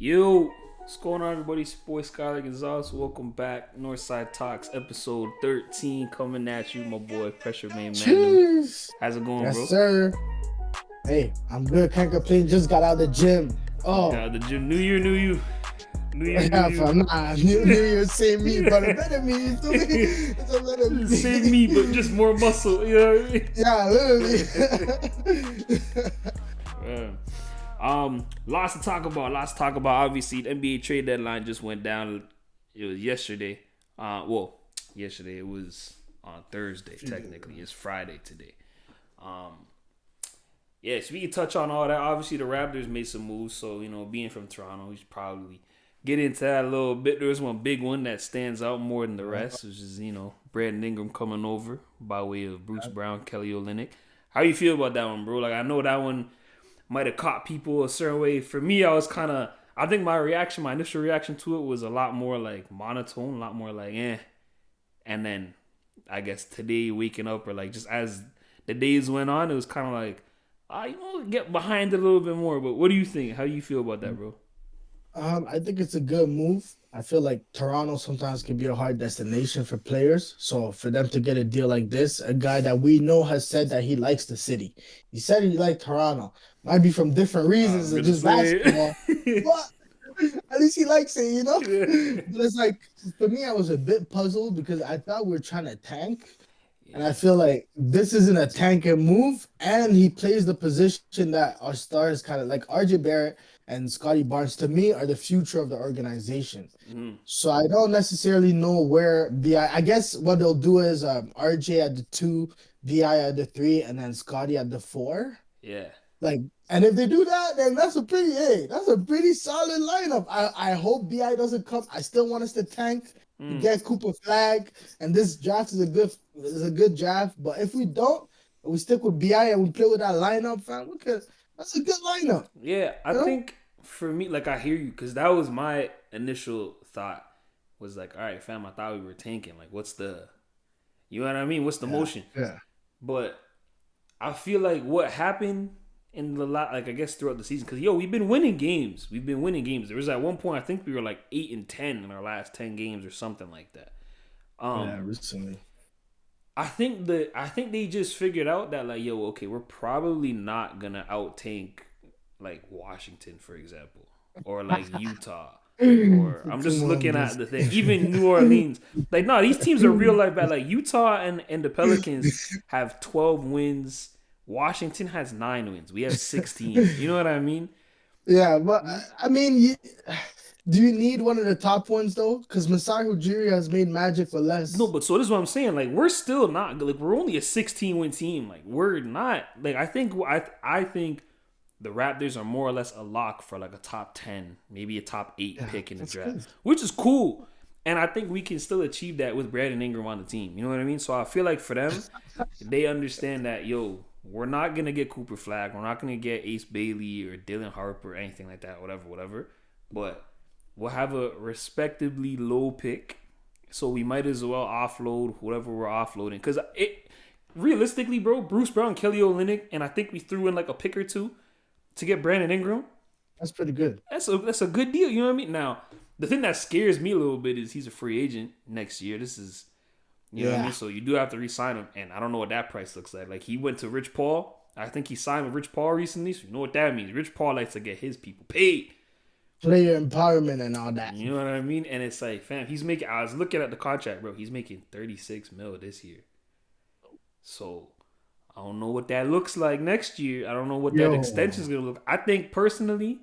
Yo, what's going on, everybody? It's your boy Skyler and welcome back. Northside Talks, episode 13, coming at you, my boy Pressure Man Emmanuel. Cheers. How's it going, Yes, bro? sir. Hey, I'm good. Can't complain. Just got out of the gym. Oh, The gym. New year, new you. New year, yeah, new you. fam. Nah, New Year, same me, but a better me. You feel me? It's a better me. Same me, but just more muscle. You know what I mean? Yeah, literally. Lots to talk about. Obviously, the NBA trade deadline just went down. It was yesterday. Yesterday it was on Thursday. Technically, it's Friday today. So we can touch on all that. Obviously, the Raptors made some moves. So being from Toronto, we should probably get into that a little bit. There's one big one that stands out more than the rest, which is Brandon Ingram coming over by way of Bruce Brown, Kelly Olynyk. How you feel about that one, bro? Like, I know that one might have caught people a certain way. For me, I think my initial reaction to it was a lot more like monotone, a lot more like And then I guess today waking up, or like just as the days went on, it was kind of like, get behind it a little bit more. But what do you think? How do you feel about that, bro? I think it's a good move. I feel like Toronto sometimes can be a hard destination for players. So for them to get a deal like this, a guy that we know has said that he likes the city. He said he liked Toronto. Might be from different reasons than just basketball. But at least he likes it, Yeah. But it's like, for me, I was a bit puzzled because I thought we were trying to tank. And I feel like this isn't a tanking move. And he plays the position that our stars kind of like RJ Barrett and Scotty Barnes, to me, are the future of the organization. So I don't necessarily know where I guess what they'll do is RJ at the 2, VI at the 3, and then Scotty at the 4. Yeah. Like, and if they do that, then that's a pretty solid lineup. I hope BI doesn't come. I still want us to tank to get Cooper Flag, and this draft is a good draft. But if we don't, and we stick with BI and we play with that lineup, fam, that's a good lineup. Yeah, I think for me, like, I hear you, because that was my initial thought. Was like, all right, fam, I thought we were tanking. Like, what's the, you know what I mean? What's the motion? Yeah. But I feel like what happened in the I guess throughout the season, because we've been winning games. There was at one point, I think we were like 8-10 in our last 10 games or something like that. Recently. I think they just figured out that, like, okay, we're probably not gonna out tank like Washington, for example, or like Utah. Or I'm just looking at the thing. Even New Orleans. Like, no, these teams are real life bad. Like, Utah and the Pelicans have 12 wins. Washington has 9 wins. We have 16. You know what I mean? Yeah, but I mean, do you need one of the top ones though? Because Masai Ujiri has made magic for less. No, but so this is what I'm saying. Like, we're still not, like, we're only a 16-win team. Like, we're not, like, I think the Raptors are more or less a lock for like a top 10, maybe a top 8 pick in the draft, good. Which is cool. And I think we can still achieve that with Brandon Ingram on the team. You know what I mean? So I feel like for them, they understand that, we're not going to get Cooper Flag. We're not going to get Ace Bailey or Dylan Harper or anything like that, whatever. But we'll have a respectably low pick. So we might as well offload whatever we're offloading. Because realistically, bro, Bruce Brown, Kelly Olynyk, and I think we threw in like a pick or two to get Brandon Ingram. That's pretty good. That's a good deal. You know what I mean? Now, the thing that scares me a little bit is he's a free agent next year. This is, you know what I mean? So you do have to re-sign him, and I don't know what that price looks like. Like, he went to Rich Paul. I think he signed with Rich Paul recently, so you know what that means. Rich Paul likes to get his people paid. Player empowerment and all that. You know what I mean? And it's like, fam, I was looking at the contract, bro. He's making $36 million this year. So I don't know what that looks like next year. I don't know what that extension is going to look. I think personally,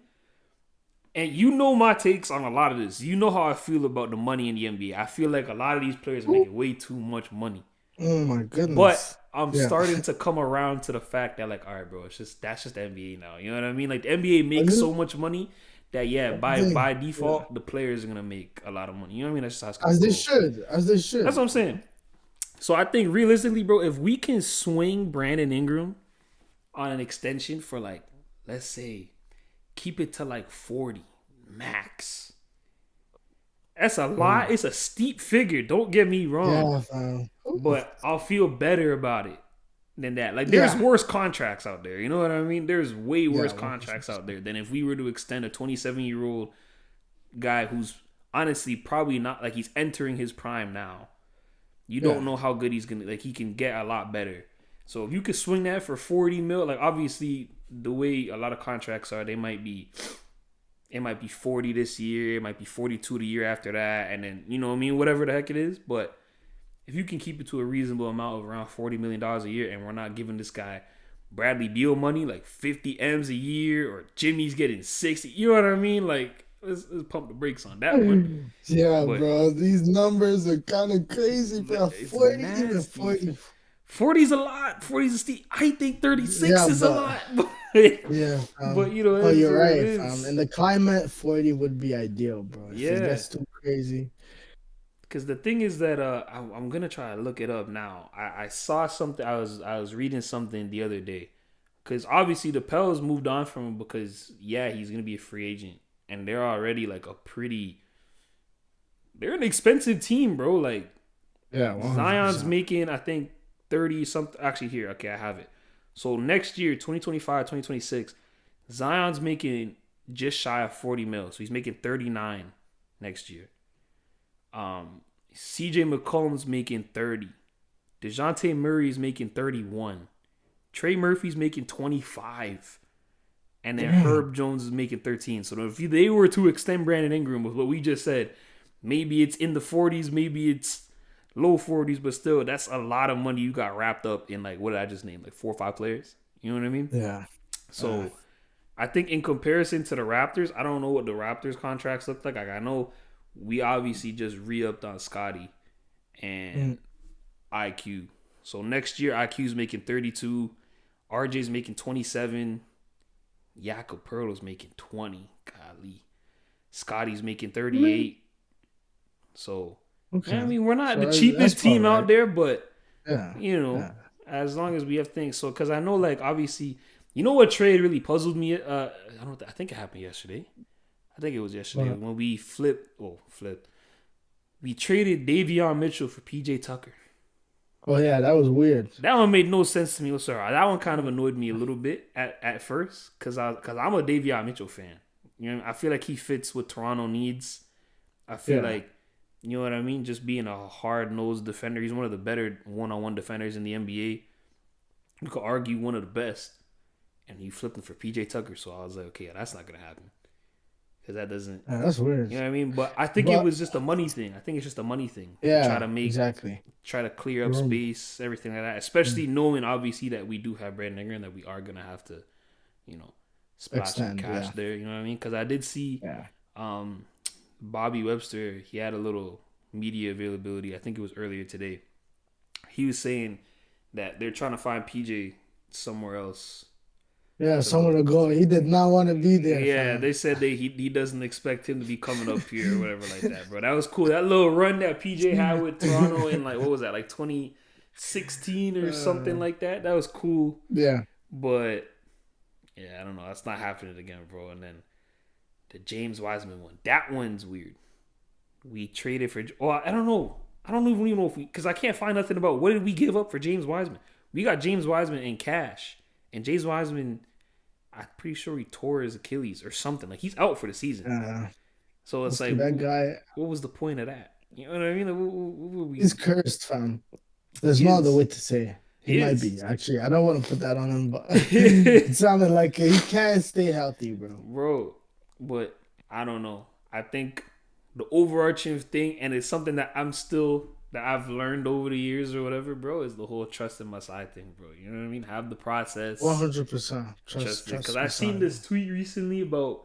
and you know my takes on a lot of this. You know how I feel about the money in the NBA. I feel like a lot of these players are making way too much money. Oh my goodness. But I'm starting to come around to the fact that, like, all right, bro, that's just the NBA now. You know what I mean? Like, the NBA makes so much money that by default, the players are going to make a lot of money. You know what I mean? That's just how it's they should. As they should. That's what I'm saying. So I think realistically, bro, if we can swing Brandon Ingram on an extension for, like, let's say, keep it to like 40 max. That's a lot. It's a steep figure. Don't get me wrong. Yeah, but I'll feel better about it than that. Like, there's Yeah. worse contracts out there. You know what I mean? There's way Yeah. worse contracts out there than if we were to extend a 27-year-old guy who's honestly probably not, like, he's entering his prime now. You Yeah. don't know how good he's gonna, like, he can get a lot better. So if you could swing that for 40 mil, like, obviously the way a lot of contracts are, it might be 40 this year, it might be 42 the year after that, and then, you know what I mean, whatever the heck it is. But if you can keep it to a reasonable amount of around $40 million a year, and we're not giving this guy Bradley Beal money, like 50 M's a year, or Jimmy's getting 60, you know what I mean? Like, let's pump the brakes on that one. Yeah, But bro. These numbers are kind of crazy, bro. it's 40, even nasty. 40. 40's a lot. 40's a steep. I think 36 Yeah, is a but lot. yeah, But you know, but it is you're what it right, fam. In is. the climate, 40 would be ideal, bro. If it Yeah. gets too crazy. Because the thing is that I'm gonna try to look it up now. I saw something. I was reading something the other day. Because obviously the Pels moved on from him because yeah, he's gonna be a free agent, and they're already like they're an expensive team, bro. Like, Yeah, Zion's 100%. making, I think, 30 something. Actually, here, okay, I have it. So next year, 2025, 2026, Zion's making just shy of 40 mil. So he's making 39 next year. CJ McCollum's making 30. DeJounte Murray's making 31. Trey Murphy's making 25. And then Damn. Herb Jones is making 13. So if they were to extend Brandon Ingram with what we just said, maybe it's in the 40s, maybe it's low 40s, but still, that's a lot of money you got wrapped up in, like, what did I just name? Like 4 or 5 players? You know what I mean? Yeah. So I think in comparison to the Raptors, I don't know what the Raptors contracts look like. Like, I know we obviously just re-upped on Scotty and IQ. So next year, IQ's making 32. RJ's making 27. Jakob Perl's making 20. Golly. Scotty's making 38. So, Okay. I mean, we're not So the that's cheapest about team out right. there, but, Yeah. you know, Yeah. as long as we have things. So, because I know, like, obviously, you know what trade really puzzled me? I think it happened yesterday. I think it was yesterday What? when we flipped. We traded Davion Mitchell for PJ Tucker. Oh yeah, that was weird. That one made no sense to me. Sorry, that one kind of annoyed me a little bit at first because I'm a Davion Mitchell fan. You know, I feel like he fits what Toronto needs. I feel Yeah. like, you know what I mean, just being a hard nosed defender. He's one of the better 1-on-1 defenders in the NBA. You could argue one of the best, and you flipped him for PJ Tucker. So I was like, okay, that's not gonna happen because that doesn't. Yeah, that's weird. You know what I mean? But I think it But was just a money thing. I think it's just a money thing to yeah, exactly. try to clear up Room. space, everything like that. Especially knowing obviously that we do have Brandon Ingram, that we are gonna have to, you know, splash some Extend, cash yeah. there. You know what I mean? Because I did see, Yeah. Bobby Webster. He had a little media availability. I think it was earlier today. He was saying that they're trying to find PJ somewhere else. Yeah, somewhere to go. He did not want to be there, Yeah, fam. they said he doesn't expect him to be coming up here or whatever like that, bro. That was cool. That little run that PJ had with Toronto in, like, what was that, like 2016 or something like that. That was cool. Yeah. But yeah, I don't know. That's not happening again, bro. And then the James Wiseman one. That one's weird. We traded for. Oh, I don't know. I don't even know if because I can't find nothing about what did we give up for James Wiseman. We got James Wiseman in cash, and James Wiseman, I'm pretty sure he tore his Achilles or something. Like, he's out for the season. So it's like, that guy, what was the point of that? You know what I mean? Like, what were we? he's cursed, fam. There's He no other is. way to say it. He He might is. be, actually. I don't want to put that on him, but it sounded like he can't stay healthy, bro. Bro, but I don't know. I think the overarching thing, and it's something that I've learned over the years or whatever, bro, is the whole trust in my side thing, bro. You know what I mean? Have the process. 100%. Trust it. Trust Because I seen this tweet recently about,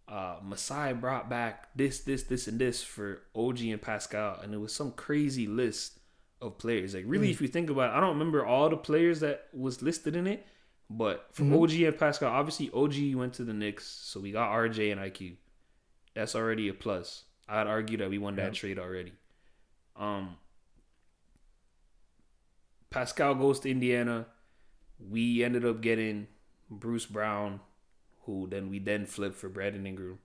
Masai brought back this, and this for OG and Pascal, and it was some crazy list of players. Like, really, if you think about it, I don't remember all the players that was listed in it, but for OG and Pascal, obviously OG went to the Knicks, so we got RJ and IQ. That's already a plus. I'd argue that we won that trade already. Pascal goes to Indiana. We ended up getting Bruce Brown, who we then flipped for Brandon Ingram.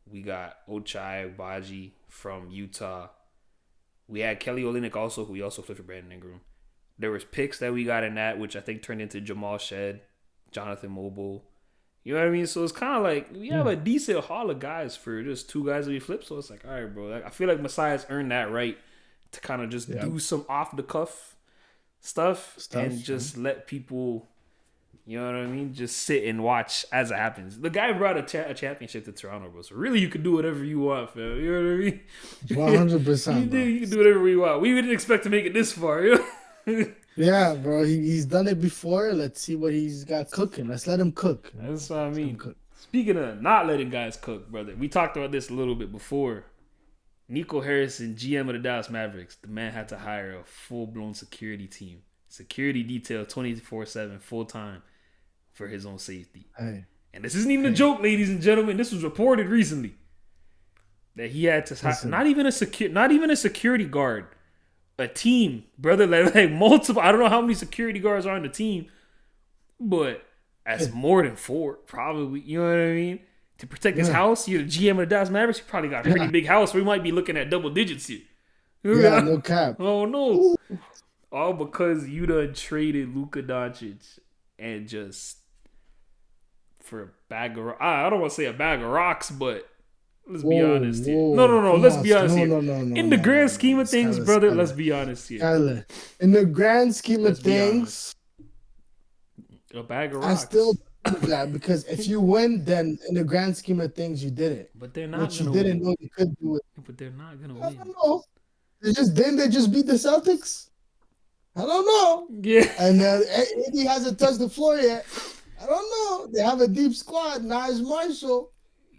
We got Ochai Agbaji from Utah. We had Kelly Olynyk also, who we also flipped for Brandon Ingram. There was picks that we got in that, which I think turned into Jamal Shed, Jonathan Mobile. You know what I mean? So it's kind of like we have a decent haul of guys for just two guys that we flip. So it's like, all right, bro. I feel like Messiah's earned that right to kind of just do some off the cuff stuff and just let people, you know what I mean, just sit and watch as it happens. The guy brought a championship to Toronto, bro. So really, you can do whatever you want, fam. You know what I mean? 100%. You can do whatever you want. We didn't expect to make it this far, you know? Yeah, bro. He's done it before. Let's see what he's got cooking. Let's let him cook. That's what I mean. Speaking of not letting guys cook, brother, we talked about this a little bit before. Nico Harrison, GM of the Dallas Mavericks, the man had to hire a full-blown security team. Security detail 24/7, full-time for his own safety. Hey. And this isn't even a joke, ladies and gentlemen. This was reported recently that he had to hire not even a security guard. A team, brother, like multiple. I don't know how many security guards are on the team, but that's more than 4, probably. You know what I mean? To protect his house, you're the GM of the Dallas Mavericks. You probably got a pretty big house. We might be looking at double digits here. Yeah, no cap. Oh no! All because you done traded Luka Doncic and just for a bag of. I don't want to say a bag of rocks, but. Let's be honest here. No. Let's be honest here. In the grand scheme of things, brother, let's be honest here. Skyler. In the grand scheme of things, a bag of rocks. I still do that because if you win, then in the grand scheme of things, you did it. But they're not. But you didn't know you could do it. But they're not gonna win. I don't know. Didn't they just beat the Celtics? I don't know. Yeah. And AD hasn't touched the floor yet. I don't know. They have a deep squad. Nice Marshall.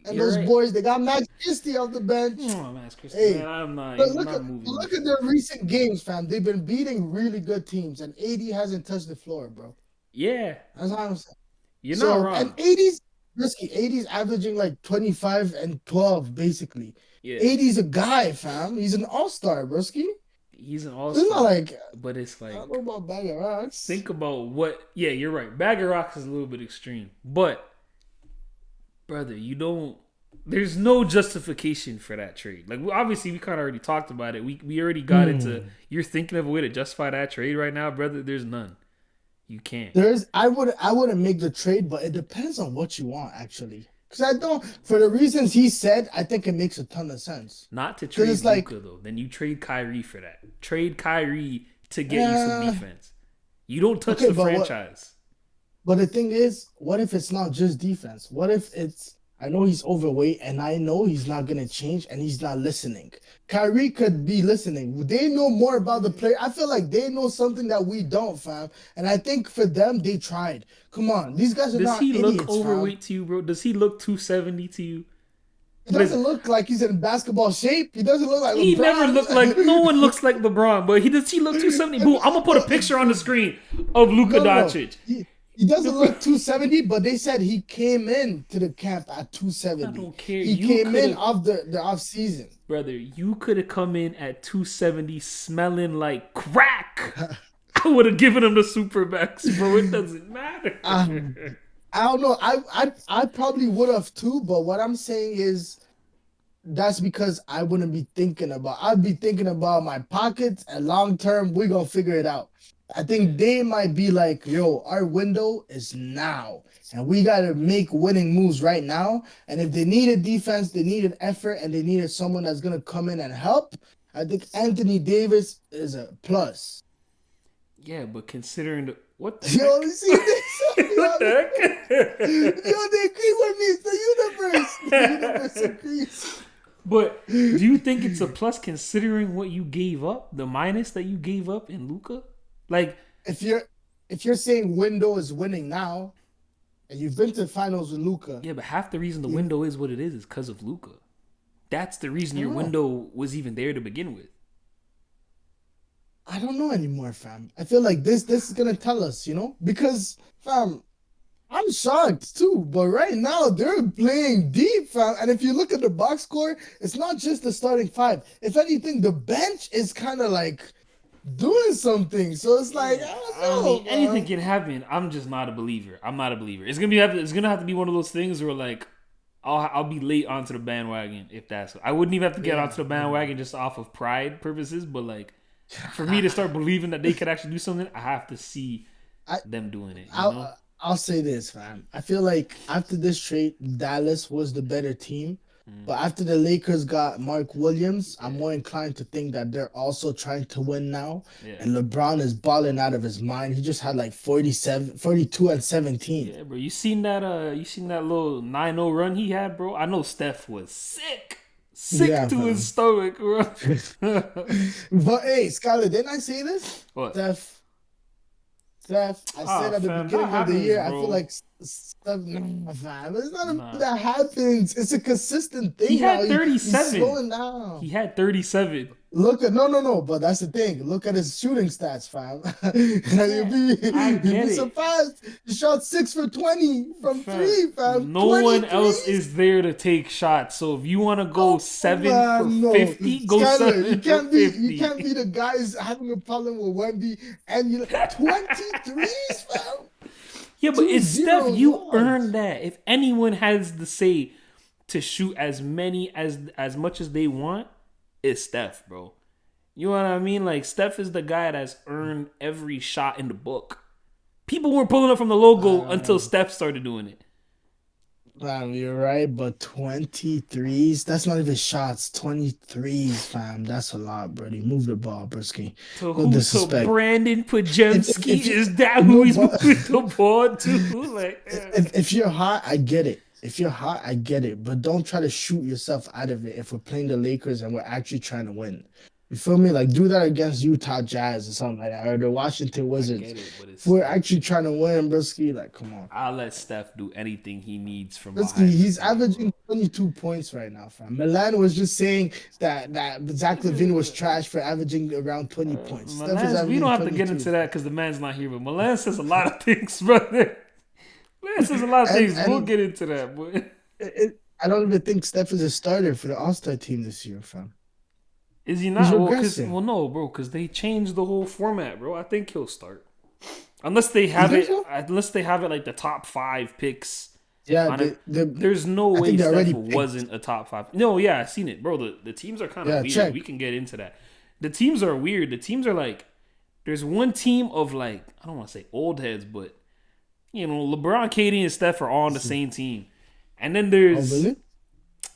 And those boys, they got Max Christie off the bench. Oh, Max Christie, man, I'm not moving. Look at their recent games, fam. They've been beating really good teams, and AD hasn't touched the floor, bro. Yeah. That's what I'm saying. You're not wrong. And AD's risky. AD's averaging like 25 and 12, basically. Yeah. AD's a guy, fam. He's an all-star, broski. He's an all-star. It's not like... But it's like... I don't know about bag of rocks. Think about what... Yeah, you're right. Bag of rocks is a little bit extreme. But... Brother, you don't. There's no justification for that trade. Like, obviously, we kind of already talked about it. We already got into. You're thinking of a way to justify that trade right now, brother. There's none. You can't. I wouldn't make the trade, but it depends on what you want, actually. Because I don't. For the reasons he said, I think it makes a ton of sense. Not to trade Luka though. Then you trade Kyrie for that. Trade Kyrie to get you some defense. You don't touch the franchise. But the thing is, what if it's not just defense? What if it's, I know he's overweight and I know he's not going to change and he's not listening. Kyrie could be listening. They know more about the player. I feel like they know something that we don't, fam. And I think for them, they tried. Come on. These guys are not idiots, Does he look overweight to you, bro? Does he look 270 to you? He doesn't look like he's in basketball shape. He doesn't look like LeBron. He never looked like, no one looks like LeBron, but he look 270. Boom, I'm going to put a picture on the screen of Luka Doncic. He doesn't look 270, but they said he came in to the camp at 270. I don't care. He came in off the off season. Brother, you could have come in at 270 smelling like crack. I would have given him the Supermax, bro. It doesn't matter. I don't know. I probably would have too, but what I'm saying is that's because I wouldn't be thinking about. I'd be thinking about my pockets and long term. We're gonna figure it out. I think they might be like, yo, our window is now. And we got to make winning moves right now. And if they needed defense, they needed effort, and they needed someone that's going to come in and help, I think Anthony Davis is a plus. Yeah, but considering what the Yo, you see this? What the heck? Yo, they agree with me. It's the universe. The universe agrees. But do you think it's a plus considering what you gave up? The minus that you gave up in Luka? Like, if you're saying window is winning now, and you've been to the finals with Luka. Yeah, but half the reason the window is what it is because of Luka. That's the reason your window was even there to begin with. I don't know anymore, fam. I feel like this is gonna tell us, because, fam, I'm shocked too. But right now they're playing deep, fam. And if you look at the box score, it's not just the starting five. If anything, the bench is kind of like doing something. So it's like, I don't know. Anything can happen. I'm just not a believer. I'm not a believer. It's gonna have to be one of those things where like I'll be late onto the bandwagon if that's. I wouldn't even have to get onto the bandwagon just off of pride purposes, but like For me to start believing that they could actually do something, I have to see I them doing it. You know? I'll say this, fam. I feel like after this trade, Dallas was the better team. Mm, But after the Lakers got Mark Williams, I'm yeah, more inclined to think that they're also trying to win now. yeah, And LeBron is balling out of his mind. He just had like 47, 42 and 17. yeah, bro. You seen that? You seen that little 9-0 run he had, bro? I know Steph was sick Yeah, to his fam. stomach, bro. But hey, Skyler, didn't I say this? What? Steph, Steph, I Ah, said at the fam, that beginning of the happens, year, I feel bro. like Steph, nah, fam. It's not Nah, that happens. It's a consistent he thing now. had He's 37. slowing down. He had 37. Look at no, but that's the thing. Look at his shooting stats, fam. Yeah, I You'll get be it. surprised. He shot 6 for 20 from Fam, three, fam. no one 20 else threes? is there to take shots. So if you want to go Oh 7 for man, no. 50, go Skyler, 7 for you 50. can't be the guys having a problem with Wemby and you 23s, fam. Yeah, but Two it's Steph. zero You yards. earned that. If anyone has the say to shoot as much as they want, it's Steph, bro. You know what I mean? Like Steph is the guy that's earned every shot in the book. People weren't pulling up from the logo until Um, Steph started doing it. Fam, you're right, but 23s, that's not even shots. 23s, fam. That's a lot, buddy. Move the ball, Brisky. To No who? To disrespect. Brandon If Pajemski? you Is that who no, he's but moving the ball to? Like, if you're hot, I get it. If you're hot, I get it. But don't try to shoot yourself out of it if we're playing the Lakers and we're actually trying to win. You feel me? Like do that against Utah Jazz or something like that, or the Washington I Wizards. get it, but it's If we're Steph. actually trying to win, Brisky, like come on. I'll let Steph do anything he needs from Listen, behind the he's three, bro. averaging 22 points right now, fam. Milan was just saying that Zach Levine was trash for averaging around 20 points. Steph is Milan's, we don't averaging have to get 22, into that fam. because the man's not here. But Milan says a lot of things, brother. Milan says a lot of And things. We'll and get into that, but I don't even think Steph is a starter for the All-Star team this year, fam. is he He's not? regressing. No, bro, because they changed the whole format, bro. I think he'll start unless they You have think it. so? Unless they have it like the top 5 picks Yeah, on it. the There's no I way think they Steph already picked. wasn't a top 5. No, yeah, I seen it, bro. The teams are kind of Yeah, weird. We check. can get into that. The teams are weird. The teams are like there's one team of like I don't want to say old heads, but LeBron, KD, and Steph are all on the same team. And then Oh, there's really?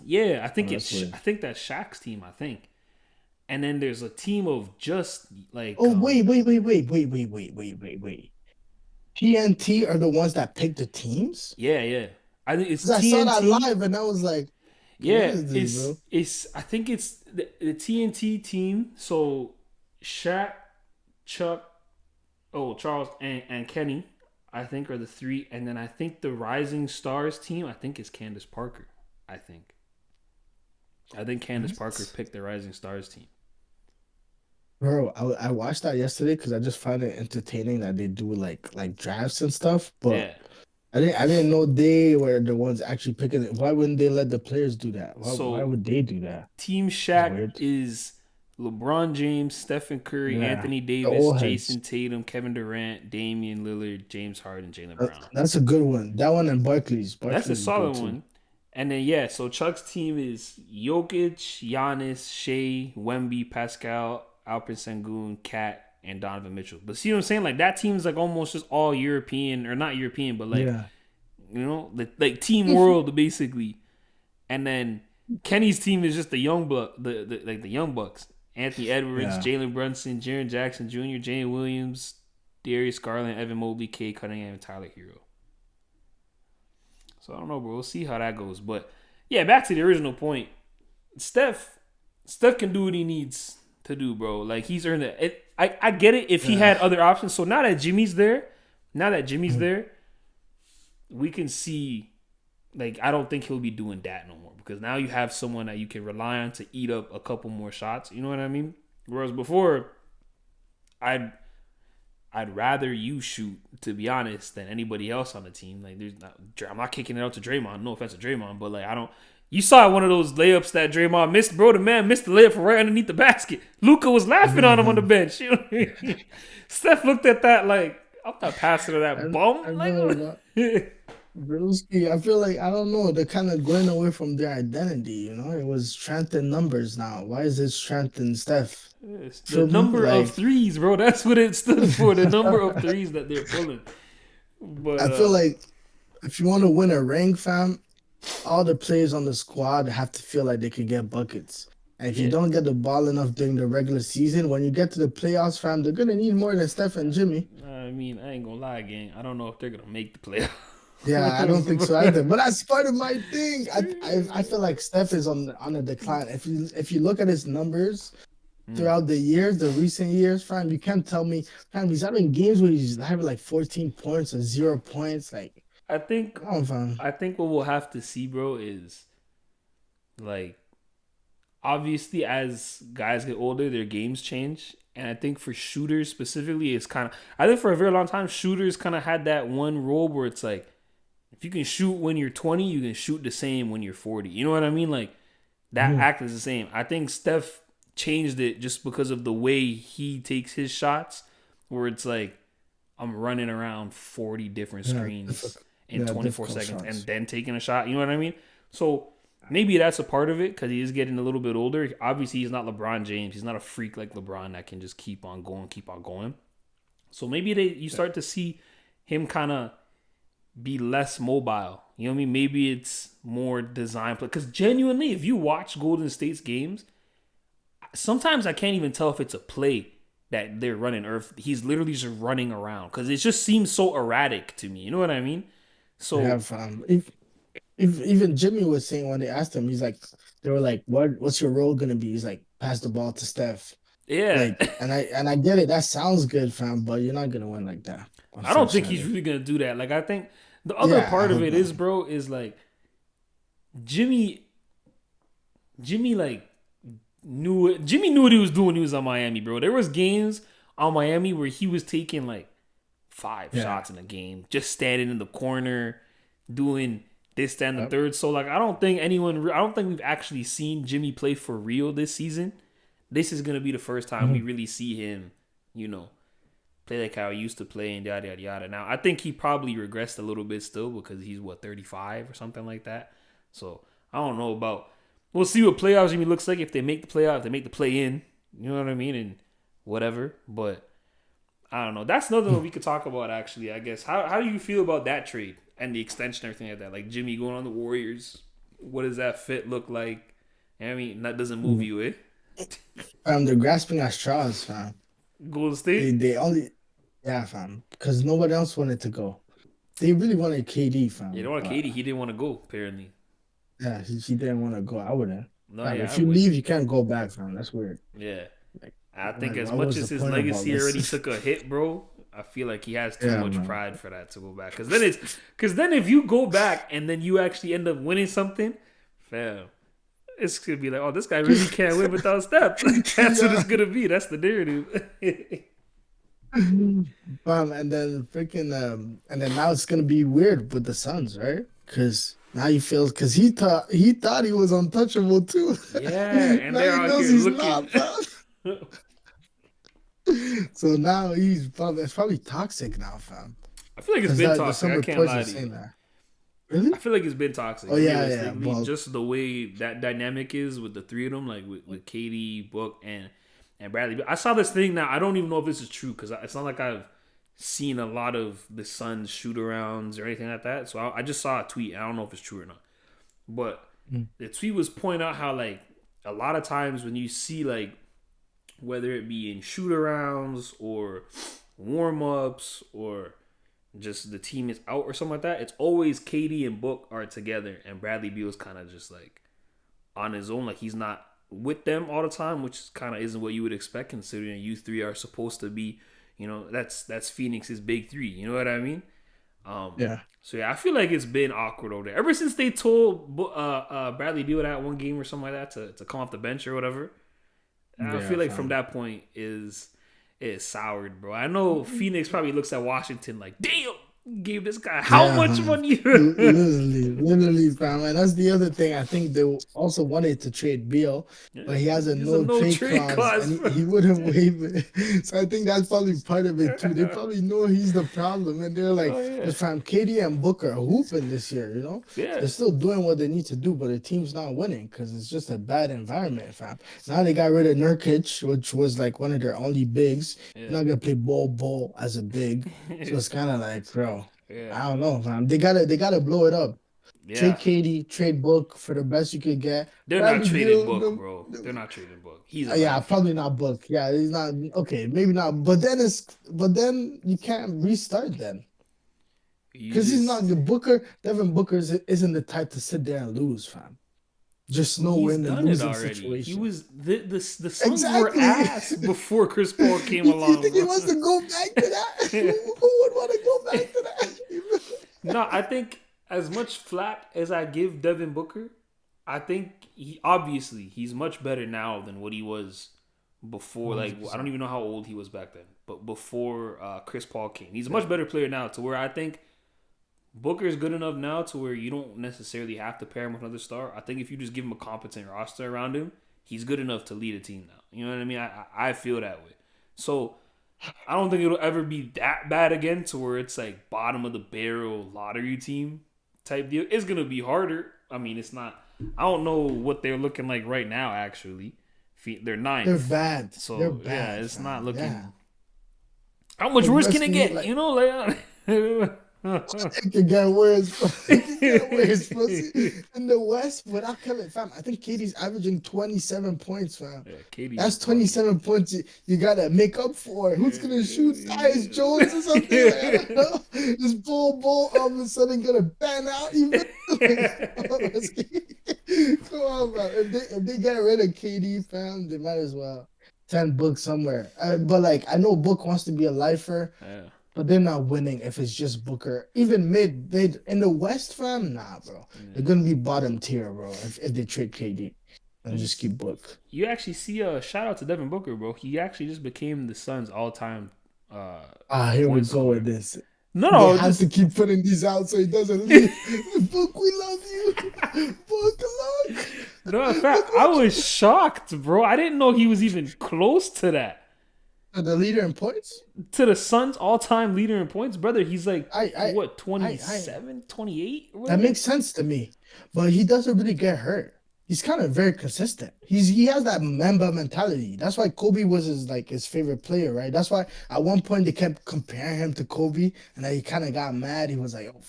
yeah, Oh, that's I weird. think that's Shaq's team. I think. And then there's a team of just like Oh, wait. TNT are the ones that pick the teams? yeah. I think it's 'Cause I saw that TNT. live and I was like, what Yeah, is this, bro? it's I think it's the TNT team. So Shaq, Chuck, Charles and Kenny, I think are the three, and then I think the Rising Stars team, I think is Candace Parker. I think. I think Candace Parker What? picked the Rising Stars team. Bro, I watched that yesterday because I just found it entertaining that they do like drafts and stuff, but Yeah. I didn't know they were the ones actually picking it. Why wouldn't they let the players do that? Why So would they do that? Team That's Shaq weird. is LeBron James, Stephen Curry, Yeah, Anthony the Davis, old heads. Jason Tatum, Kevin Durant, Damian Lillard, James Harden, Jalen Brown. That's a good one. That one and Barkley's. That's a Barkley's is good solid too. one. And then yeah, so Chuck's team is Jokic, Giannis, Shea, Wemby, Pascal, Alper Sengun, Cat, and Donovan Mitchell. But see what I'm saying? Like that team is like almost just all European or not European, but like Yeah. like Team World basically. And then Kenny's team is just the young buck, the young bucks. Anthony Edwards, Yeah. Jalen Brunson, Jaren Jackson Jr., Jane Williams, Darius Garland, Evan Mobley, Kay Cunningham, and Tyler Hero. So I don't know, bro. We'll see how that goes. But yeah, back to the original point. Steph can do what he needs to do, bro. Like he's earned it. I get it if he Yeah. had other options. So now that Jimmy's there, we can see. Like I don't think he'll be doing that no more because now you have someone that you can rely on to eat up a couple more shots. You know what I mean? Whereas before, I'd rather you shoot, to be honest, than anybody else on the team. Like, I'm not kicking it out to Draymond. No offense to Draymond, but like, I don't. You saw one of those layups that Draymond missed, bro. The man missed the layup from right underneath the basket. Luka was laughing on him on the bench. You know what I mean? Steph looked at that like, I'm not passing to I, that bum. I Like, know. Broski, I feel like I don't know. They're kind of going away from their identity. It was strength in numbers now. Why is it strength in Steph? It's the Feel me? number of Like threes, bro. That's what it stood for. The number of threes that they're pulling. But I feel like if you want to win a ring, fam, all the players on the squad have to feel like they can get buckets. And if you yeah, don't get the ball enough during the regular season, when you get to the playoffs, fam, they're gonna need more than Steph and Jimmy. I mean, I ain't gonna lie, gang. I don't know if they're gonna make the Yeah, I don't think so playoffs. either. But that's part of my thing. I feel like Steph is on a decline. If you look at his numbers Mm. throughout the years, the recent years, fam, you can't tell me, fam, he's having games where he's having like 14 points or 0 points. Like, I think, come on, fam. I think what we'll have to see, bro, is like obviously as guys get older, their games change. And I think for shooters specifically, it's kind of, I think for a very long time, shooters kind of had that one role where it's like, if you can shoot when you're 20, you can shoot the same when you're 40. You know what I mean? Like, that Mhm. act is the same. I think Steph changed it just because of the way he takes his shots, where it's like, I'm running around 40 different Yeah, screens difficult. in Yeah, 24 difficult seconds and shots. then taking a shot. You know what I mean? So maybe that's a part of it because he is getting a little bit older. Obviously, he's not LeBron James. He's not a freak like LeBron that can just keep on going, keep on going. So maybe you start to see him kind of be less mobile. You know what I mean? Maybe it's more design play. Because genuinely, if you watch Golden State's games, sometimes I can't even tell if it's a play that they're running or if he's literally just running around. Because it just seems so erratic to me. You know what I mean? Yeah, So fam. If even Jimmy was saying when they asked him, he's like, they were like, what's your role gonna be? He's like, pass the ball to Steph. yeah, Like, and I get it. That sounds good, fam, but you're not gonna win like that, I don't think he's unfortunately. really gonna do that. Like I think the other Yeah, I part of hope it not. is, bro, is like Jimmy. Jimmy like Jimmy knew what he was doing when he was on Miami, bro. There was games on Miami where he was taking like five Yeah. shots in a game, just standing in the corner, doing this, that, and the Yep. third. So like, I don't think we've actually seen Jimmy play for real this season. This is gonna be the first time we Mhm. really see him, you know, play like how he used to play and yada yada yada. Now I think he probably regressed a little bit still because he's what 35 or something like that. So I don't know about. We'll see what playoffs Jimmy looks like if they make the playoff, if they make the play in. You know what I mean, and whatever. But I don't know. That's another one we could talk about actually. I guess how do you feel about that trade and the extension and everything like that? Like Jimmy going on the Warriors. What does that fit look like? I mean, that doesn't move you, eh? They're grasping at straws, fam. Golden They State. they only yeah, fam, because nobody else wanted to go. They really wanted KD, Yeah, they fam, want but Katie. He didn't want to go apparently. yeah, he didn't want to go. I wouldn't. No, Fam, yeah, I if you would. leave, you can't go back, fam. That's weird. Yeah. Like, I think as what much was the as his point of all legacy already this? took a hit, bro, I feel like he has too Yeah, much man. pride for that to go back. Because then if you go back and then you actually end up winning something, fam, it's gonna be like, oh, this guy really can't win without Steph. That's what Yeah. it's gonna be. That's the narrative. And then freaking and then now it's gonna be weird with the Suns, right? Because now he feels because he thought he was untouchable too. Yeah, and Now they're he out knows here he's looking. not, fam. So now he's probably it's probably toxic now, fam. I feel like it's Because been that there's toxic. some I can't reports lie are to you. saying that. Really? I feel like it's been toxic. Oh yeah, yeah. Realistically, Well, just the way that dynamic is with the three of them, like with Katie, Book, and Bradley. But I saw this thing now. I don't even know if this is true because it's not like I've seen a lot of the Suns shoot arounds or anything like that. So I just saw a tweet. I don't know if it's true or not. But mm, the tweet was pointing out how like a lot of times when you see like whether it be in shoot arounds or warm ups or just the team is out or something like that, it's always Katie and Book are together and Bradley Beal's kind of just like on his own, like he's not with them all the time, which kind of isn't what you would expect considering you three are supposed to be, that's Phoenix's big three. You know what I mean? yeah, So yeah, I feel like it's been awkward over there ever since they told Bradley Beal that one game or something like that to come off the bench or whatever. I yeah, feel like from fam. that point is soured, bro. I know Phoenix probably looks at Washington like, damn. Gave this guy how Yeah, much man. money? Literally, fam. And that's the other thing. I think they also wanted to trade Beal, Yeah, but he has a he's a no no trade trade clause, and clause, he, bro. he wouldn't waive it. So I think that's probably part of it too. They probably know he's the problem, and they're like, Oh yeah, because fam, KD and Booker are hooping this year. yeah. They're still doing what they need to do, but the team's not winning because it's just a bad environment, fam. Now they got rid of Nurkic, which was like one of their only bigs. Yeah. You're not gonna play ball as a big, so it's kind of like, bro. Yeah. I don't know, fam. They gotta blow it up. Yeah. Trade Katie, trade Book for the best you could get. They're not Bradley trading Beal, Book, bro. They're not trading Book. He's a yeah, lifer. probably not Book. Yeah, he's not okay. Maybe not. But then you can't restart then You because he's not just the Booker. Devin Booker isn't the type to sit there and lose, fam. Just know he's we're in a done it losing already. He situation. was the Suns were Exactly. ass before Chris Paul came You think along, he bro. wants to go back to that? Who would want to go back to that? No, I think as much flack as I give Devin Booker, I think he's much better now than what he was before. Like I don't 100%. even know how old he was back then, but before Chris Paul came, he's a much better player now. To where I think Booker is good enough now to where you don't necessarily have to pair him with another star. I think if you just give him a competent roster around him, he's good enough to lead a team now. You know what I mean? I feel that way. So I don't think it'll ever be that bad again to where it's like bottom of the barrel lottery team type deal. It's gonna be harder. I mean, it's not. I don't know what they're looking like right now. Actually, they're They're ninth. bad. They're So yeah, bad, it's not fam. looking. Yeah. How much Like worse can it resting it get? like You know, like. it could get worse, bro. It could get worse, bro. See, in the West, without Kevin, fam, I think Katie's averaging 27 points, fam. Yeah, Katie's That's bugging. 27 points you gotta make up for. Who's gonna shoot Tyus Jones or something? Like, I don't Yeah. know. This bull all of a sudden gonna ban out. You feel like, come on, man. If they get rid of KD, fam, they might as well 10 Book somewhere. But like I know Book wants to be a lifer. Yeah. But they're not winning if it's just Booker. Even mid in the West, fam, nah, bro. They're gonna be bottom tier, bro. If they trade KD and just keep Book. You actually see a shout out to Devin Booker, bro. He actually just became the Suns' all time Here we point go scorer. with this. No, They no, have to just keep putting these out so he doesn't leave. Book, we love you. Book, look. no. In Look fact, I what was shocked, bro. I didn't know he was even close to that. the leader in points. To the Suns' all time leader in points, brother. He's like what I 27, 28? Or That whatever? makes sense to me, but he doesn't really get hurt. He's kind of very consistent. He has that Mamba mentality. That's why Kobe was his favorite player, right? That's why at one point they kept comparing him to Kobe, and then he kind of got mad. He was like, "Oh,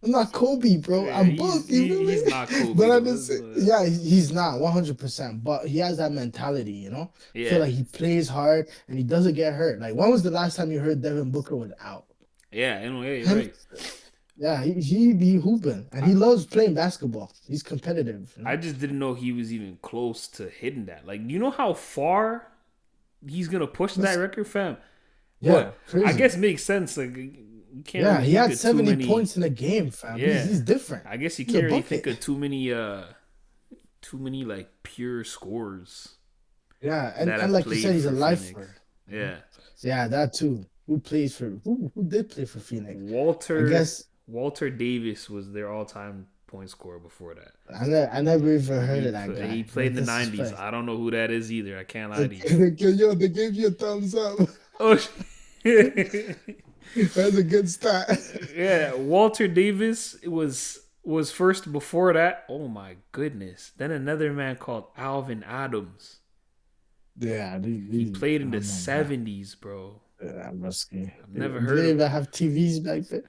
I'm not Kobe, bro. Yeah, I'm Book." You feel he's me? not Kobe But at though. the yeah, he's not 100%. But he has that mentality, I feel Yeah, like he plays hard and he doesn't get hurt. Like, when was the last time you heard Devin Booker was out? yeah. Anyway, you're Him right. Yeah, he be hooping and he loves playing basketball. He's competitive. I just didn't know he was even close to hitting that. Like, you know how far he's gonna push that That's record, fam? yeah, But I crazy. guess it makes sense. Like, you can't Yeah, really he think had of too 70 many. points in a game, fam. He's, Yeah, he's different. I guess you He's a can't really think bucket. of too many like pure scores Yeah, and, that and have like you said, played he's a for Phoenix. lifer. Yeah, Yeah, that too. Who did play for Phoenix? I Walter guess Walter Davis was their all time point scorer before that. I never even heard of that He guy. played No in the '90s. disrespect. I don't know who that is either. I can't lie to you. They gave you a thumbs up. Oh, That's a good start. yeah. Walter Davis was first before that. Oh my goodness. Then another man called Alvin Adams. Yeah, He played in I the don't know, man. '70s, bro. Yeah, risky. I've never Did heard they of. even have TVs back then?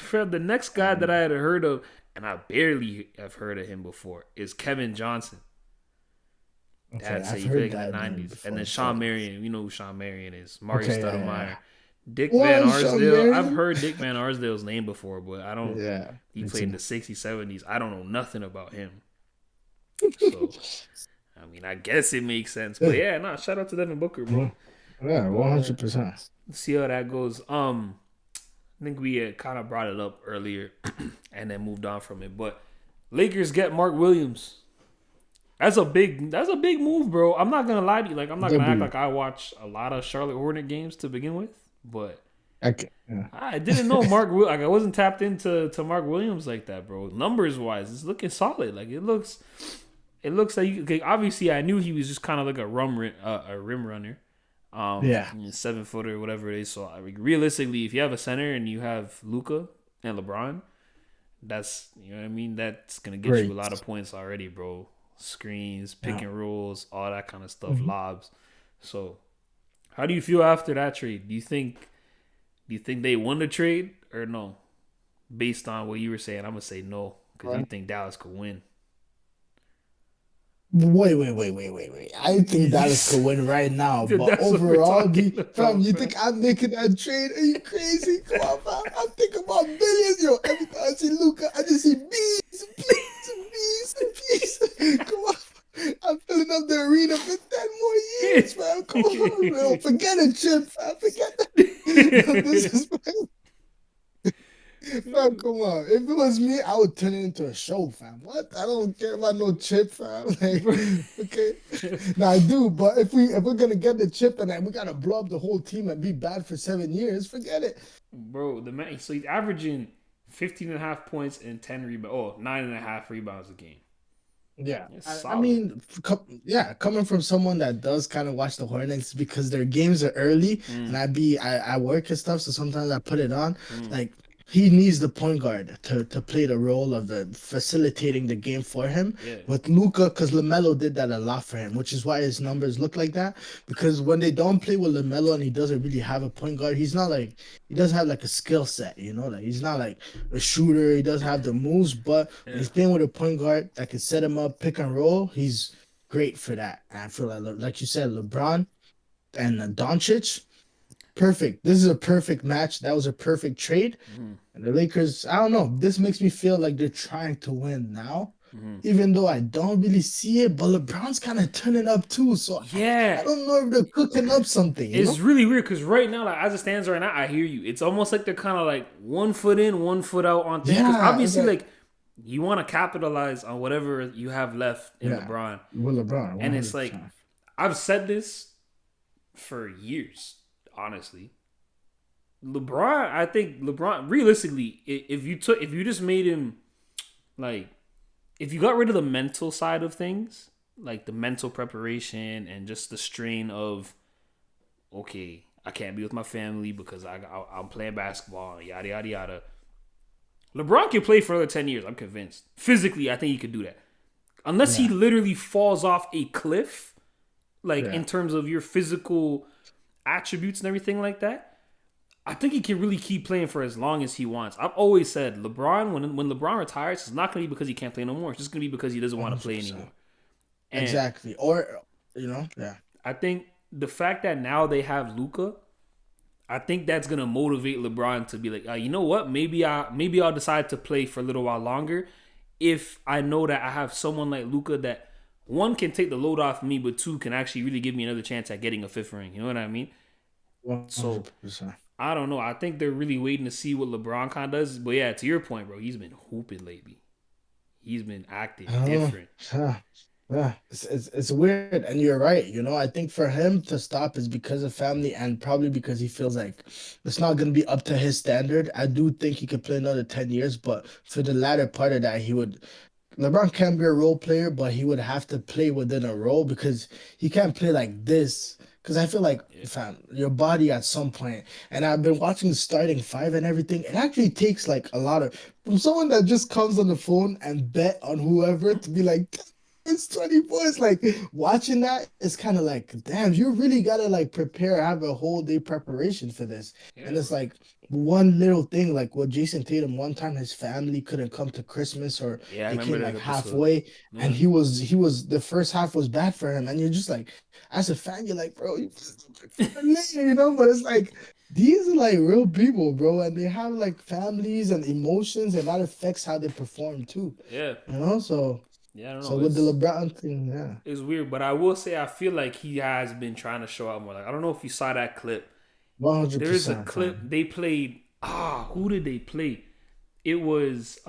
Fred, the next guy that I had heard of, and I barely have heard of him before, is Kevin Johnson. Okay, That's I've he heard played in the that name '90s, and then before. Sean So Marion. You know who Sean Marion is? Mari okay, Stoudemire. Dick Van What, Sean Arsdale. I've Marion? heard Dick Van Arsdale's name before, but I don't. Yeah, He me played in too. the '60s, '70s. I don't know nothing about him. So, I mean, I guess it makes sense. But Yeah, yeah, nah, shout out to Devin Booker, bro. yeah, Uh, 100%. let's see how that goes. I think we kind of brought it up earlier and then moved on from it. But Lakers get Mark Williams. That's a big move, bro. I'm not gonna lie to you. Like, I'm not gonna act W. like I watch a lot of Charlotte Hornet games to begin with, but Yeah. I didn't know like I wasn't tapped into Mark Williams like that, bro. Numbers wise, it's looking solid. Like it looks like okay, obviously I knew he was just kind of like a rim runner, Yeah. 7 footer, whatever it is. So like, realistically, if you have a center and you have Luca and LeBron, that's you know what I mean. That's gonna get you a Great. lot of points already, bro. Screens, pick Yeah. and rolls, all that kind of stuff, Mhm. lobs. So, how do you feel after that trade? Do you think they won the trade or no? Based on what you were saying, I'm gonna say no because you think Dallas could win. Wait. I think Dallas could win right now, but That's what we're overall, talking fam, about, you fam. think I'm making that trade? Are you crazy? Come on, fam. I'm thinking about billions, yo. Every time I see Luca, I just see bees. Come on. I'm filling up the arena for 10 more years, fam. Come on, bro. Forget a chip, fam. Forget that. No, this is fam, come on. If it was me, I would turn it into a show, fam. What? I don't care about no chip, fam. Like, okay. Now I do, but if we're gonna get the chip and then we gotta blow up the whole team and be bad for 7 years, forget it. Bro, the man, so he's averaging 15 and a half points and 10 rebounds. Oh, 9.5 rebounds a game. Yeah, It's I solid. mean, yeah, coming from someone that does kind of watch the Hornets because their games are early and Mm, I work and stuff, so sometimes I put it on. mm, Like he needs the point guard to play the role of the facilitating the game for him yeah. with Luca, because LaMelo did that a lot for him, which is why his numbers look like that. Because when they don't play with LaMelo and he doesn't really have a point guard, he's not like he doesn't have like a skill set, like he's not like a shooter. He doesn't have the moves, but when Yeah. he's playing with a point guard that can set him up, pick and roll, he's great for that. And I feel like you said, LeBron and Doncic, perfect. This is a perfect match. That was a perfect trade. Mm-hmm, And the Lakers, I don't know. This makes me feel like they're trying to win now, mm-hmm. even though I don't really see it. But LeBron's kind of turning up too, so I Yeah. don't know if they're cooking up something. It's really weird because right now, like as it stands right now, I hear you. It's almost like they're kind of like 1 foot in, 1 foot out on things. Because Yeah, it's obviously, like like you want to capitalize on whatever you have left in yeah, LeBron, with LeBron, and one it's hundred like percent. I've said this for years, honestly. LeBron, I think LeBron, realistically, if you just made him like, if you got rid of the mental side of things, like the mental preparation and just the strain of, okay, I can't be with my family because I'm playing basketball, yada yada yada. LeBron can play for another 10 years. I'm convinced. Physically, I think he could do that, unless he Yeah, literally falls off a cliff, like yeah. in terms of your physical attributes and everything like that. I think he can really keep playing for as long as he wants. I've always said LeBron, when LeBron retires, it's not going to be because he can't play no more. It's just going to be because he doesn't want to play 100%. anymore. And Exactly. Or, yeah. I think the fact that now they have Luca, I think that's going to motivate LeBron to be like, you know what? Maybe I'll decide to play for a little while longer if I know that I have someone like Luca that one can take the load off me, but two can actually really give me another chance at getting a fifth ring. You know what I mean? So 100%. I don't know. I think they're really waiting to see what LeBron kind of does. But yeah, to your point, bro, he's been hooping lately. He's been acting Oh, different. yeah. Yeah. It's weird. And you're right. I think for him to stop is because of family and probably because he feels like it's not going to be up to his standard. I do think he could play another 10 years, but for the latter part of that, LeBron can be a role player, but he would have to play within a role because he can't play like this. Because I feel like, Yeah. fam, your body at some point, and I've been watching the starting five and everything. It actually takes like a lot of from someone that just comes on the phone and bet on whoever to be like, it's 24. It's like watching that is kind of like, damn, you really gotta like prepare, have a whole day preparation for this. And Yeah, it's bro. like one little thing, like what Jason Tatum, one time his family couldn't come to Christmas or Yeah, I they remember came that like episode. halfway and Yeah. he was the first half was bad for him. And you're just like, as a fan, you're like, bro, but it's like these are like real people, bro, and they have like families and emotions, and that affects how they perform too. Yeah. So Yeah, I don't so know. with the It's LeBron thing, yeah. it's weird, but I will say I feel like he has been trying to show out more. Like I don't know if you saw that clip. There is a 100%, clip fam. they played. Who did they play? It was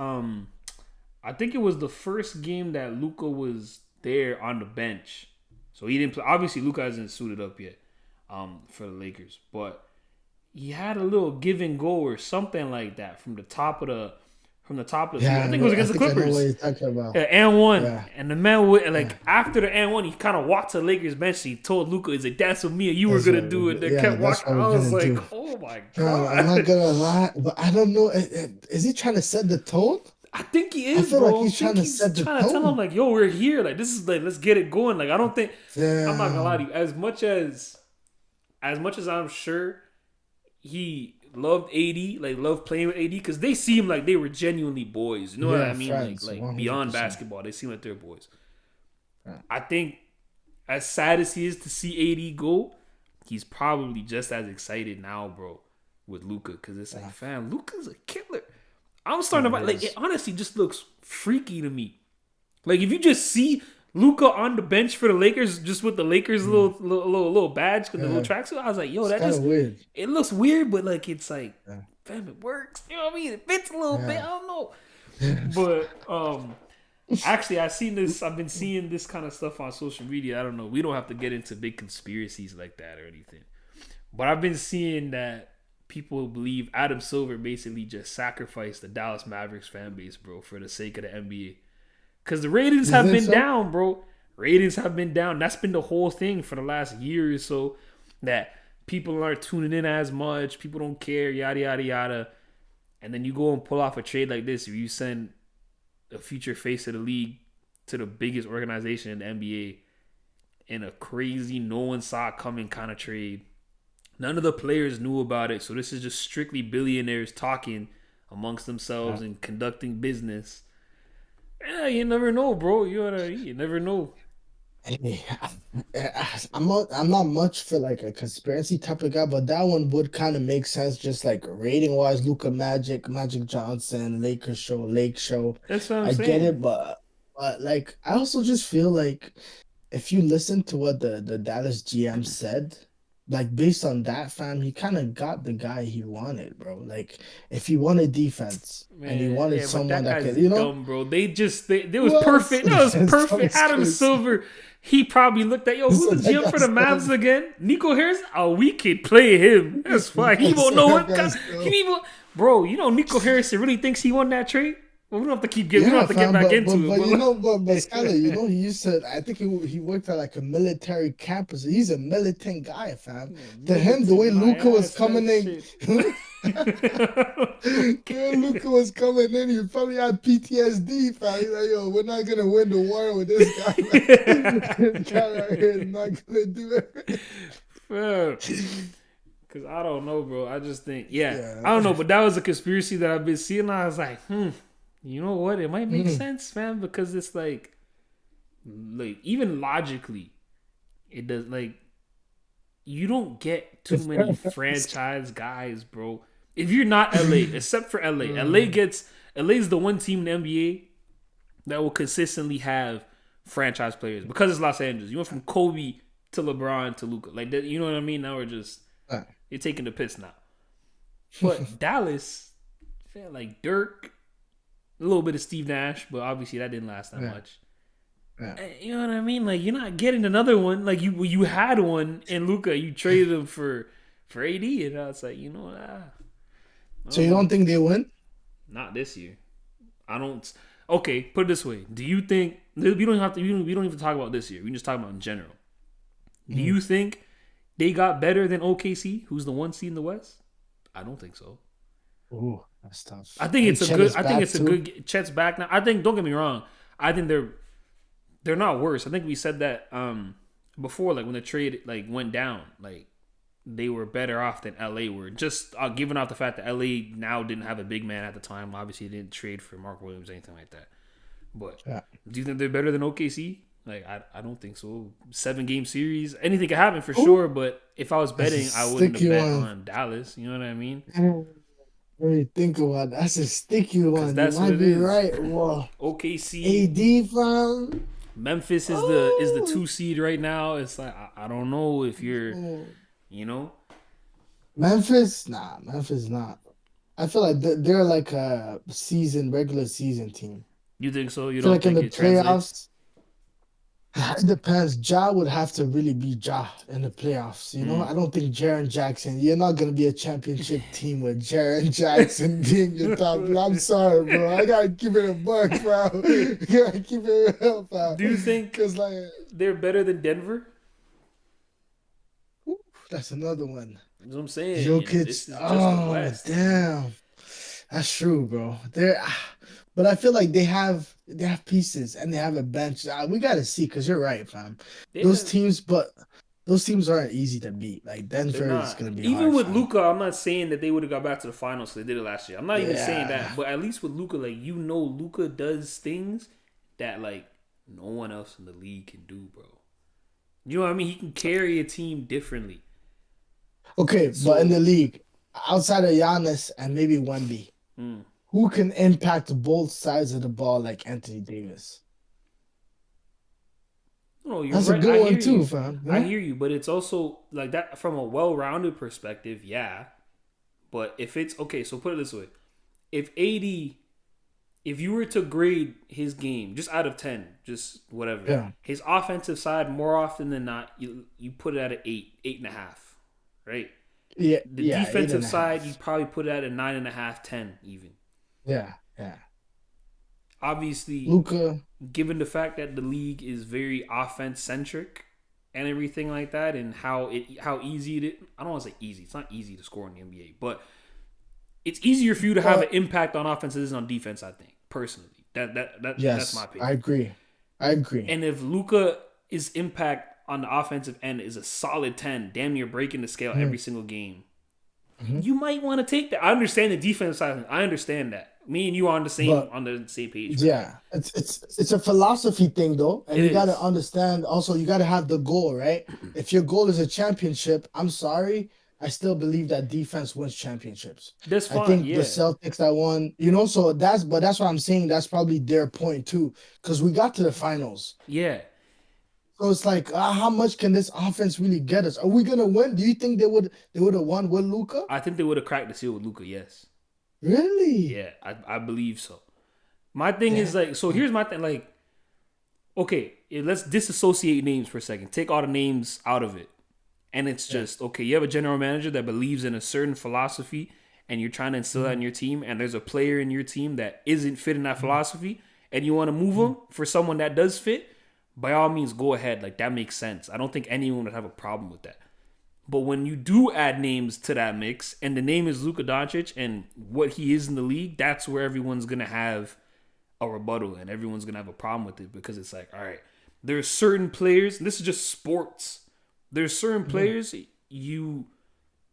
I think it was the first game that Luca was there on the bench. So he didn't play. Obviously, Luca hasn't suited up yet for the Lakers. But he had a little give and go or something like that from the top of the three. I Yeah, think it was I against the think I know what Clippers. you're talking about. Yeah, and one. Yeah, And the man would yeah. like after the and one, he kind of walked to the Lakers bench. And he told Luca, "He's like that's what me and you were That's gonna what. do." And they Yeah, kept that's walking. what I we're was gonna like, do. "Oh my I'm not god!" gonna lie, but I don't know. Is he trying to set the tone? I think he I is, feel like bro. I he's trying think to he's set the trying to tell him tone. like, "Yo, we're here. Like this is like let's get it going." Like I don't think I'm not gonna lie to Damn. you. As much as I'm sure he loved AD, like loved playing with AD, because they seem like they were genuinely boys. You know what I Yeah, mean? Like friends, like 100%. beyond basketball, they seem like they're boys. Yeah. I think as sad as he is to see AD go, he's probably just as excited now, bro, with Luca, because it's like, Yeah, fam, Luca's a killer. I'm he starting to like it. is. Honestly, just looks freaky to me. Like if you just see Luca on the bench for the Lakers, just with the Lakers Mm. little badge, the little Yeah, tracksuit, I was like, yo, it's that kind of just weird. it looks weird, but like it's like, Yeah, fam, it works. You know what I mean? It fits a little bit. yeah. I don't know, but actually, I seen this. I've been seeing this kind of stuff on social media. I don't know. We don't have to get into big conspiracies like that or anything, but I've been seeing that people believe Adam Silver basically just sacrificed the Dallas Mavericks fan base, bro, for the sake of the NBA. Because the ratings You have think been so? down, bro. Ratings have been down. That's been the whole thing for the last year or so. That people aren't tuning in as much. People don't care, yada, yada, yada. And then you go and pull off a trade like this where you send a future face of the league to the biggest organization in the NBA in a crazy, no one saw it coming kind of trade. None of the players knew about it. So this is just strictly billionaires talking amongst themselves Yeah. and conducting business. Yeah, you never know, bro. You never know. Hey, I'm not much for like a conspiracy type of guy, but that one would kind of make sense, just like rating wise. Luca Magic, Magic Johnson, Lakers show, Lake show. That's what I'm I get saying. it, but like I also just feel like if you listen to what the Dallas GM said, like based on that, fam, he kind of got the guy he wanted, bro. Like if he wanted defense and he Man, wanted yeah, but someone that that guy's could, you know, dumb, bro. They was who else? perfect. That was That perfect. was Adam crazy. Silver, he probably looked at, yo, who's So the that GM for the guy's Mavs dumb. again? Nico Harris? Oh, we could play him. That's fine. He won't So know that what guy's he dumb. even bro, you know Nico Harris really thinks he won that trade? Well, we don't Yeah, have to get fam, back into but you know, but it, Skyler, you know, but he used to. I think he worked at like a military campus. He's a militant guy, fam. To him, the way militant my Luca was ass that coming in, shit. the way Luca was coming in, he probably had PTSD, fam. He's like, yo, we're not gonna win the war with this guy. Like, this guy right here is not gonna do it. Bro, cause I don't know, bro. I just think, yeah, Yeah. I don't know, but that was a conspiracy that I've been seeing. I was like, you know what? It might make Mm. sense, man, because it's like even logically, it does. Like you don't get too many franchise guys, bro. If you're not LA, except for LA, Mm. LA's the one team in the NBA that will consistently have franchise players because it's Los Angeles. You went from Kobe to LeBron to Luca, like that. You know what I mean? Now we're just Uh, you're taking the piss now. But Dallas, yeah, like Dirk, a little bit of Steve Nash, but obviously that didn't last that yeah, much. yeah. You know what I mean? Like you're not getting another one. Like you had one in Luca, you traded him for AD, and I was like, you know what? I So don't you don't know. think they win? Not this year. I don't. Okay, put it this way. Do you think we don't have to? We don't even talk about this year. We can just talk about in general. Do Mm. you think they got better than OKC, who's the one seed in the West? I don't think so. Ooh, that's tough. I think And it's a Chet good. is I think back it's a too. good. Chet's back now. I think. Don't get me wrong. I think they're not worse. I think we said that before, like when the trade like went down, like they were better off than LA were. Just given off the fact that LA now didn't have a big man at the time. Obviously, they didn't trade for Mark Williams or anything like that. But Yeah. do you think they're better than OKC? Like I don't think so. 7 game series, anything could happen for Ooh, sure. But if I was that's a betting, I wouldn't have sticky bet one. on Dallas. You know what I mean? Let me think about that. That's a sticky Because one. You that's what might it be is. right. Whoa. OKC, AD fam. Memphis is the Oh. 2 seed right now. It's like I don't know if you're, Oh. you know, Memphis? Nah, Memphis not. I feel like they're like a regular season team. you think so. You I feel don't like in think the it translates. playoffs, It depends. Ja would have to really be Ja in the playoffs. Mm. I don't think Jaren Jackson. You're not gonna be a championship team with Jaren Jackson being your top. I'm sorry, bro. I gotta keep it a buck, bro. I gotta keep it real, bro. Do you think Cause like, they're better than Denver? whew, that's another one. That's what I'm saying. You know, Jokic. this is just the Oh, West. You know, damn. That's true, bro. But I feel like they have pieces and they have a bench. We gotta see because you're right, fam. Those yeah, teams, but those teams aren't easy to beat. Like they're Denver is not. gonna be Even hard, with fam. Luca, I'm not saying that they would have got back to the finals. So they did it last year. I'm not even saying Yeah. that. But at least with Luca, like Luca does things that like no one else in the league can do, bro. You know what I mean? He can carry a team differently. Okay, but in the So, league, outside of Giannis and maybe Wemby, mm, who can impact both sides of the ball like Anthony Davis? no, you're That's a right. good I one hear too, you. fam. I Yeah. hear you. But it's also like that from a well-rounded perspective. Yeah. But if it's okay, so put it this way: if AD, if you were to grade his game just out of 10, just whatever, Yeah. his offensive side more often than not, you put it at an 8, 8.5, right? Yeah. The Yeah. Eight defensive and a side, you half. probably put it at a 9.5, 10 even. Yeah. Yeah. Obviously, Luca. given the fact that the league is very offense centric and everything like that, and how easy it is, I don't want to say easy. It's not easy to score in the NBA, but it's easier for you to have an But impact on offense than on defense. I think personally, that's my yes, I opinion. agree. I agree. And if Luca is impact on the offensive end is a solid 10, damn near breaking the scale every Mhm. single game, Mhm. you might want to take that. I understand the defense side. I understand that. Me and you are But on the same page for that. yeah, it's a philosophy thing though, and It you got to is. understand also you got to have the goal, right? If your goal is a championship, I'm sorry, I still believe that defense wins championships. That's I fine. think the Yeah. Celtics that won, so that's what I'm saying. That's probably their point too, because we got to the finals. Yeah. So it's like, how much can this offense really get us? Are we gonna win? Do you think they would have won with Luca? I think they would have cracked the seal with Luca. Yes. Really? Yeah. I believe so. My thing is Damn. like, so here's my thing. Like, okay, let's disassociate names for a second. Take all the names out of it. And it's Yeah. just, okay, you have a general manager that believes in a certain philosophy and you're trying to instill that in Mhm. your team, and there's a player in your team that isn't fitting that Mhm. philosophy, and you want to move Mhm. them for someone that does fit, by all means, go ahead. Like, that makes sense. I don't think anyone would have a problem with that. But when you do add names to that mix, and the name is Luka Doncic and what he is in the league, that's where everyone's going to have a rebuttal and everyone's going to have a problem with it because it's like, all right, there's certain players, and this is just sports. There's certain Mhm. players you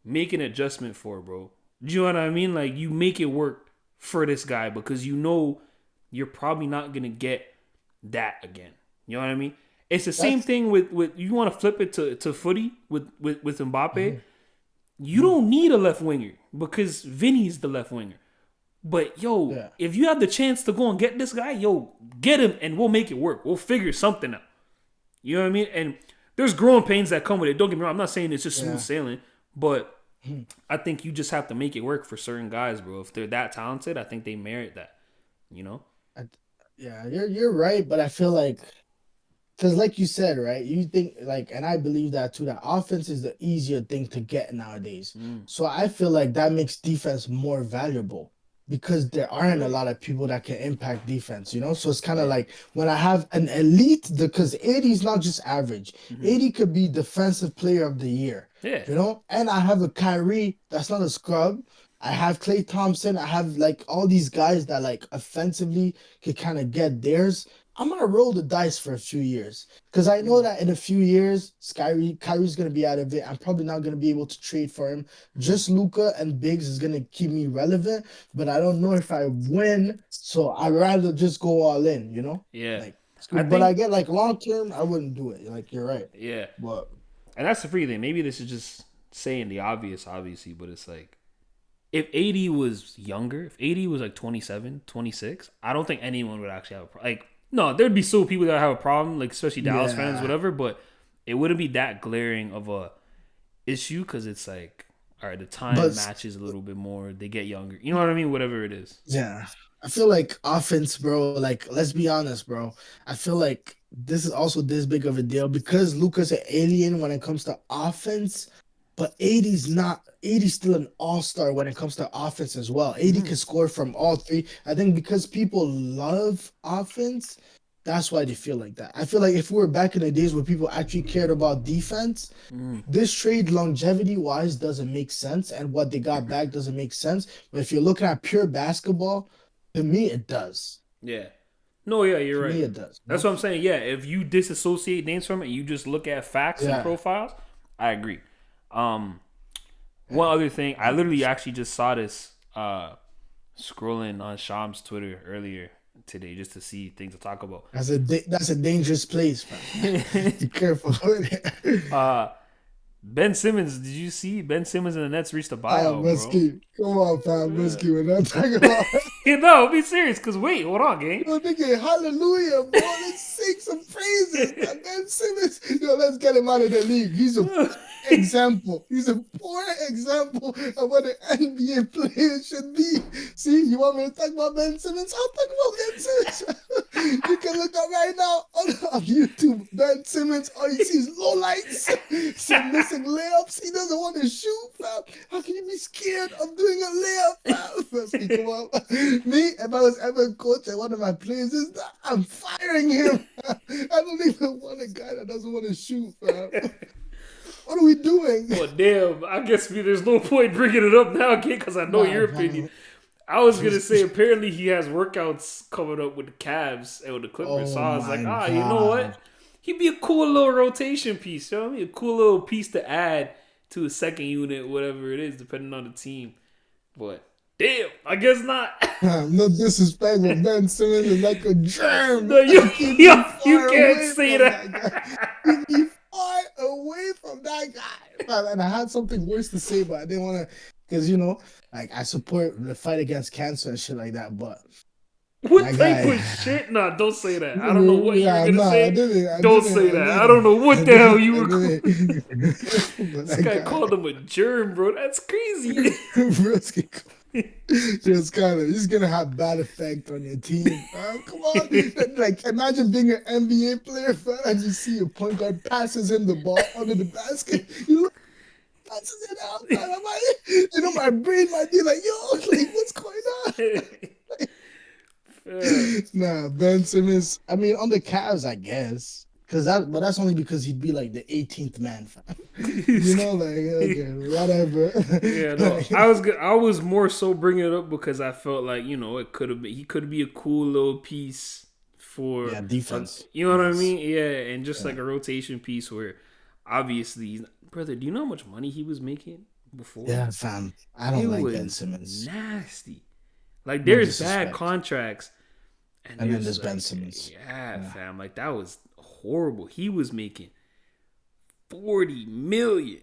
make an adjustment for, bro. Do you know what I mean? Like you make it work for this guy because you know you're probably not gonna get that again. You know what I mean? It's the same That's thing with you want to flip it to footy with Mbappe. mhm. You Mhm. don't need a left winger because Vinny's the left winger. But yo, Yeah. if you have the chance to go and get this guy, yo, get him and we'll make it work. We'll figure something out. You know what I mean? And there's growing pains that come with it. Don't get me wrong. I'm not saying it's just smooth Yeah. sailing, but Mhm. I think you just have to make it work for certain guys, bro. If they're that talented, I think they merit that. You know? I, yeah, you're right, but I feel like because like you said, right? You think like, and I believe that too, that offense is the easier thing to get nowadays. Mm. So I feel like that makes defense more valuable because there aren't a Yeah. lot of people that can impact defense. So it's kind of Yeah. like when I have an elite, because 80 is not just average. Mm-hmm. 80 could be defensive player of the year, Yeah. and I have a Kyrie that's not a scrub. I have Clay Thompson. I have like all these guys that like offensively could kind of get theirs. I'm gonna roll the dice for a few years because I know Mm. that in a few years, Kyrie's gonna be out of it. I'm probably not gonna be able to trade for him. Mm-hmm. Just Luca and Biggs is gonna keep me relevant, but I don't know if I win. So I'd rather just go all in. Yeah. Like, I but I think, get like long term, I wouldn't do it. Like you're right, yeah. but And that's the free thing. Maybe this is just saying the obvious, obviously, but it's like if 80 was younger, if 80 was like 27, 26, I don't think anyone would actually have a problem. Like, no, there'd be still people that have a problem, like especially Dallas fans, yeah, whatever, but it wouldn't be that glaring of a issue because it's like all right, the time But matches a little bit more. They get younger. You know what I mean? Whatever it is. yeah, I feel like offense, bro. Like, let's be honest, bro. I feel like this is also this big of a deal because Luka's an alien when it comes to offense, but AD's not. AD's still an all-star when it comes to offense as well. AD Mm-hmm. can score from all three. I think because people love offense, that's why they feel like that. I feel like if we were back in the days where people actually cared about defense, Mm-hmm. this trade longevity wise doesn't make sense, and what they got back doesn't make sense. But if you're looking at pure basketball, to me it does. Yeah. No, yeah, you're To right. me it does. That's what I'm saying. Yeah, if you disassociate names from it, you just look at facts and Yeah. profiles. I agree. Um, one Yeah. other thing, I literally 100%. actually just saw this scrolling on Sham's Twitter earlier today just to see things to talk about. That's a dangerous place, man. Be careful with it. uh, Ben Simmons, did you see Ben Simmons and the Nets reached a Ah, buyout, bro? Brisky. Come on, fam. Yeah. Brisky, we're not talking about. No, be serious. Cause wait, hold on, gang. Yo, nigga, hallelujah, bro. Let's sing some praises. Man. Ben Simmons. Yo, let's get him out of the league. He's a example. He's a poor example of what an NBA player should be. See, you want me to talk about Ben Simmons? I'll talk about Ben Simmons. You can look up right now on YouTube. Ben Simmons, all you see is low lights, some missing layups. He doesn't want to shoot, fam. How can you be scared of doing a layup, fam? Come on. Me, if I was ever coach and one of my players is that, I'm firing him. I don't even want a guy that doesn't want to shoot, fam. What are we doing? Well, damn. I guess there's no point bringing it up now, kid, because I know Nah, your fam. opinion. I was gonna say apparently he has workouts coming up with the Cavs and with the Clippers. So Oh I was like, my you know God. what? He'd be a cool little rotation piece. You know what I mean? A cool little piece to add to a second unit, whatever it is, depending on the team. But damn, I guess not. No disrespect, but Ben Simmons is like a germ. No, you Far can't away say from that. guy. You'd be far away from that guy. Man, and I had something worse to say, but I didn't want to, because, like, I support the fight against cancer and shit like that, but What that type guy. of shit? Nah, don't say that. I don't know what you were Yeah, gonna nah, say. I didn't. Don't say that. I don't know what the hell you were. But This that guy guy, called him a germ, bro. That's crazy. Broski, just kind of, he's gonna have bad effect on your team. Come on, like imagine being an NBA player, fam, and you see your point guard passes him the ball under the basket. You look, passes it out. And I'm like, my brain might be like, yo, like what's going on? Nah, Ben Simmons. I mean, on the Cavs, I guess, but that's only because he'd be like the 18th man, fam. Like okay, whatever. Yeah, no, I was good. I was more so bringing it up because I felt like it could have been. He could be a cool little piece for Yeah, defense. you know what I Yes. mean? Yeah, and just Yeah. like a rotation piece where obviously, brother, do you know how much money he was making before? Yeah, fam. I It don't like was Ben Simmons. nasty. Like No there's bad disrespect. contracts, And then there's Ben Simmons. Yeah, Yeah. fam. Like that was horrible. He was making 40 million.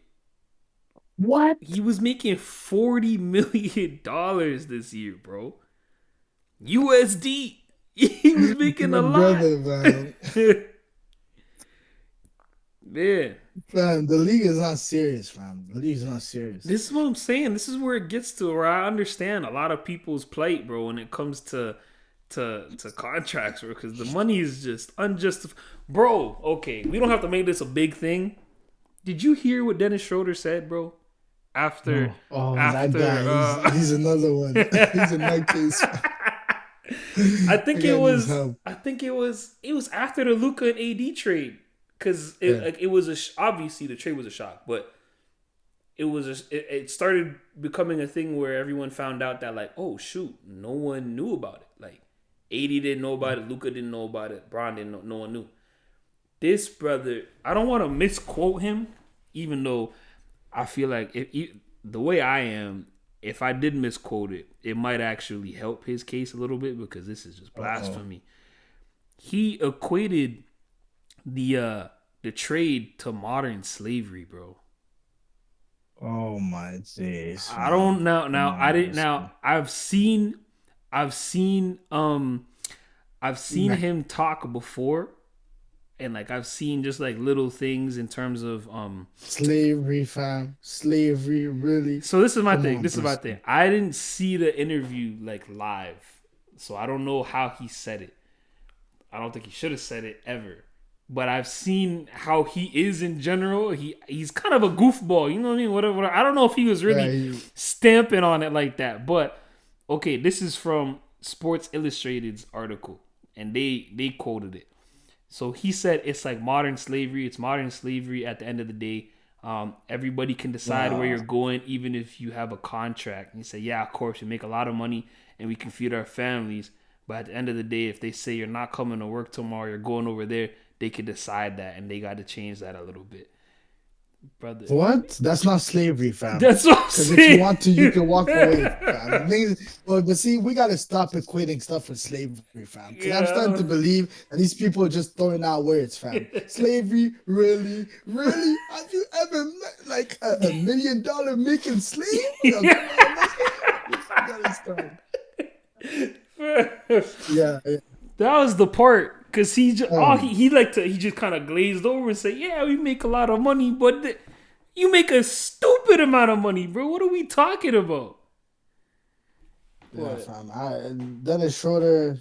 What? He was making $40 million this year, bro. USD. He was making My a lot. brother, man. Man, Fam, the league is not serious, fam. The league is not serious. this is what I'm saying. This is where it gets to where I understand a lot of people's plight, bro, when it comes to contracts, bro, because the money is just unjustified. Bro, okay, we don't have to make this a big thing. Did you hear what Dennis Schroeder said, bro? After, that guy, he's another one. He's a nutcase. I think it was after the Luka and AD trade because it was obviously the trade was a shock, but it started becoming a thing where everyone found out that like, oh shoot, no one knew about it. Like AD didn't know about it, Luka didn't know about it, Bron didn't know, no one knew. This brother, I don't want to misquote him, even though I feel like the way I am, if I did misquote it, it might actually help his case a little bit because this is just blasphemy. He equated the trade to modern slavery, bro. Oh my days. I don't know. Now I didn't. Now I've seen him talk before, and like I've seen just like little things in terms of Slavery, fam. Slavery, really? So this is my Come thing. on, This is my thing. Brisky. I didn't see the interview like live, so I don't know how he said it. I don't think he should have said it ever. But I've seen how he is in general. He's kind of a goofball. You know what I mean? Whatever. I don't know if he was Yeah, really he, stamping on it like that. But okay, this is from Sports Illustrated's article, and they quoted it. So he said it's like modern slavery. It's modern slavery at the end of the day. Everybody can decide where wow. you're going, even if you have a contract. And he said, yeah, of course, we make a lot of money and we can feed our families. But at the end of the day, if they say you're not coming to work tomorrow, you're going over there, they could decide that, and they got to change that a little bit, brother. What? That's not slavery, fam. That's what I'm Because if you saying. want to, you can walk away, fam. The thing is, well, but see, we gotta stop equating stuff with slavery, fam. Because I'm starting Yeah. to believe that these people are just throwing out words, fam. Slavery, really, really? Have you ever met like $1 million making slave? Oh, come on, we gotta start. Yeah, yeah. That was the part, cause he just Um, he like to he just kind of glazed over and said, "Yeah, we make a lot of money, but you make a stupid amount of money, bro. What are we talking about?" yeah, But fam. Dennis Schroeder,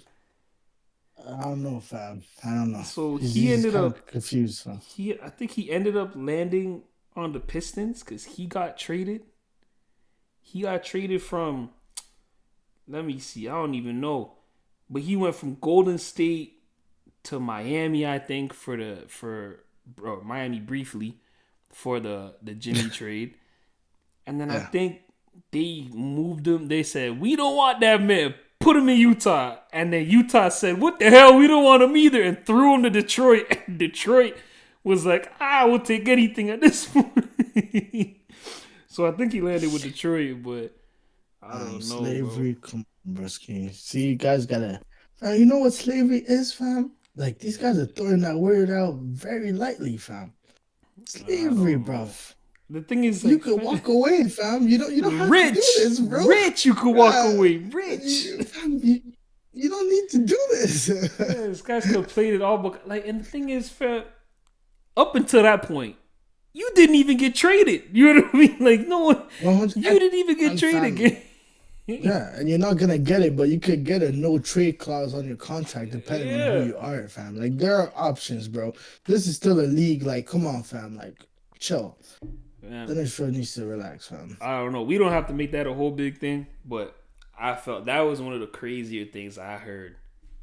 I don't know, fam. I don't know. so he He's ended kind of up confused, fam. I think he ended up landing on the Pistons because he got traded. He got traded from, let me see, I don't even know, but he went from Golden State to Miami, I think, for Miami briefly for the Jimmy trade. And then I Yeah. think they moved him. They said, "We don't want that man. Put him in Utah." And then Utah said, "What the hell? We don't want him either," and threw him to Detroit. And Detroit was like, "We'll take anything at this point." So I think he landed with Detroit, but I don't know, bro. Slavery, come on, broski. See, you guys gotta. You know what slavery is, fam? Like these Yeah, guys are throwing that word out very lightly, fam. I Slavery, don't know. bruv. The thing is, You like, could walk away, fam. You don't have to do rich, this, bro. rich, you could walk away, rich. Fam, you don't need to do this. Yeah, this guy's could have played it all, but like, and the thing is, fam, up until that point, you didn't even get traded. You know what I mean? Like, no one, 100 you didn't even get and traded. fam. Yeah, and you're not gonna get it, but you could get a no trade clause on your contract depending on who Yeah, you are, fam. Like there are options, bro. This is still a league. Like, come on, fam. Like, chill. man. Dennis Schroeder needs to relax, fam. I don't know. We don't have to make that a whole big thing, but I felt that was one of the crazier things I heard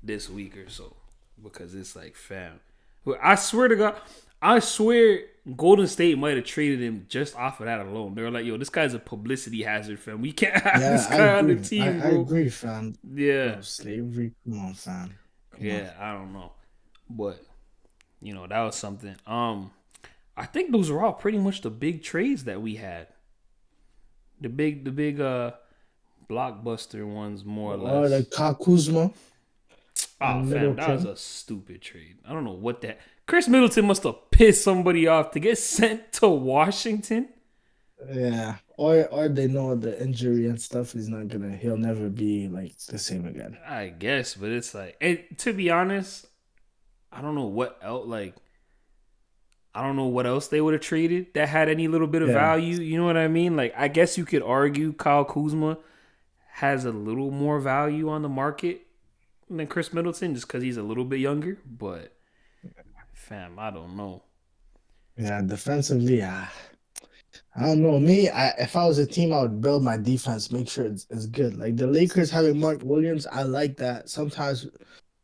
this week or so because it's like, fam. But I swear to God, I swear Golden State might have traded him just off of that alone. They were like, "Yo, this guy's a publicity hazard, fam. We can't have Yeah, this I guy on the agree. team, I bro." agree, fam. Yeah, Bro, slavery. Come on, fam. Come on. yeah. I don't know, but that was something. I think those were all pretty much the big trades that we had. The big blockbuster ones, more or Or less. like Kuzma Oh, and fam, that was Middleton. a stupid trade. I don't know what that. Chris Middleton must have pissed somebody off to get sent to Washington. Yeah. Or they know the injury and stuff. He'll never be like the same again. I guess, but it's like, and to be honest, I don't know what else. Like, I don't know what else they would have traded that had any little bit of Yeah. value. You know what I mean? Like, I guess you could argue Kyle Kuzma has a little more value on the market than Chris Middleton just because he's a little bit younger. But fam, I don't know. Yeah, defensively, I don't know. If I was a team, I would build my defense, make sure it's good. Like the Lakers having Mark Williams, I like that. Sometimes,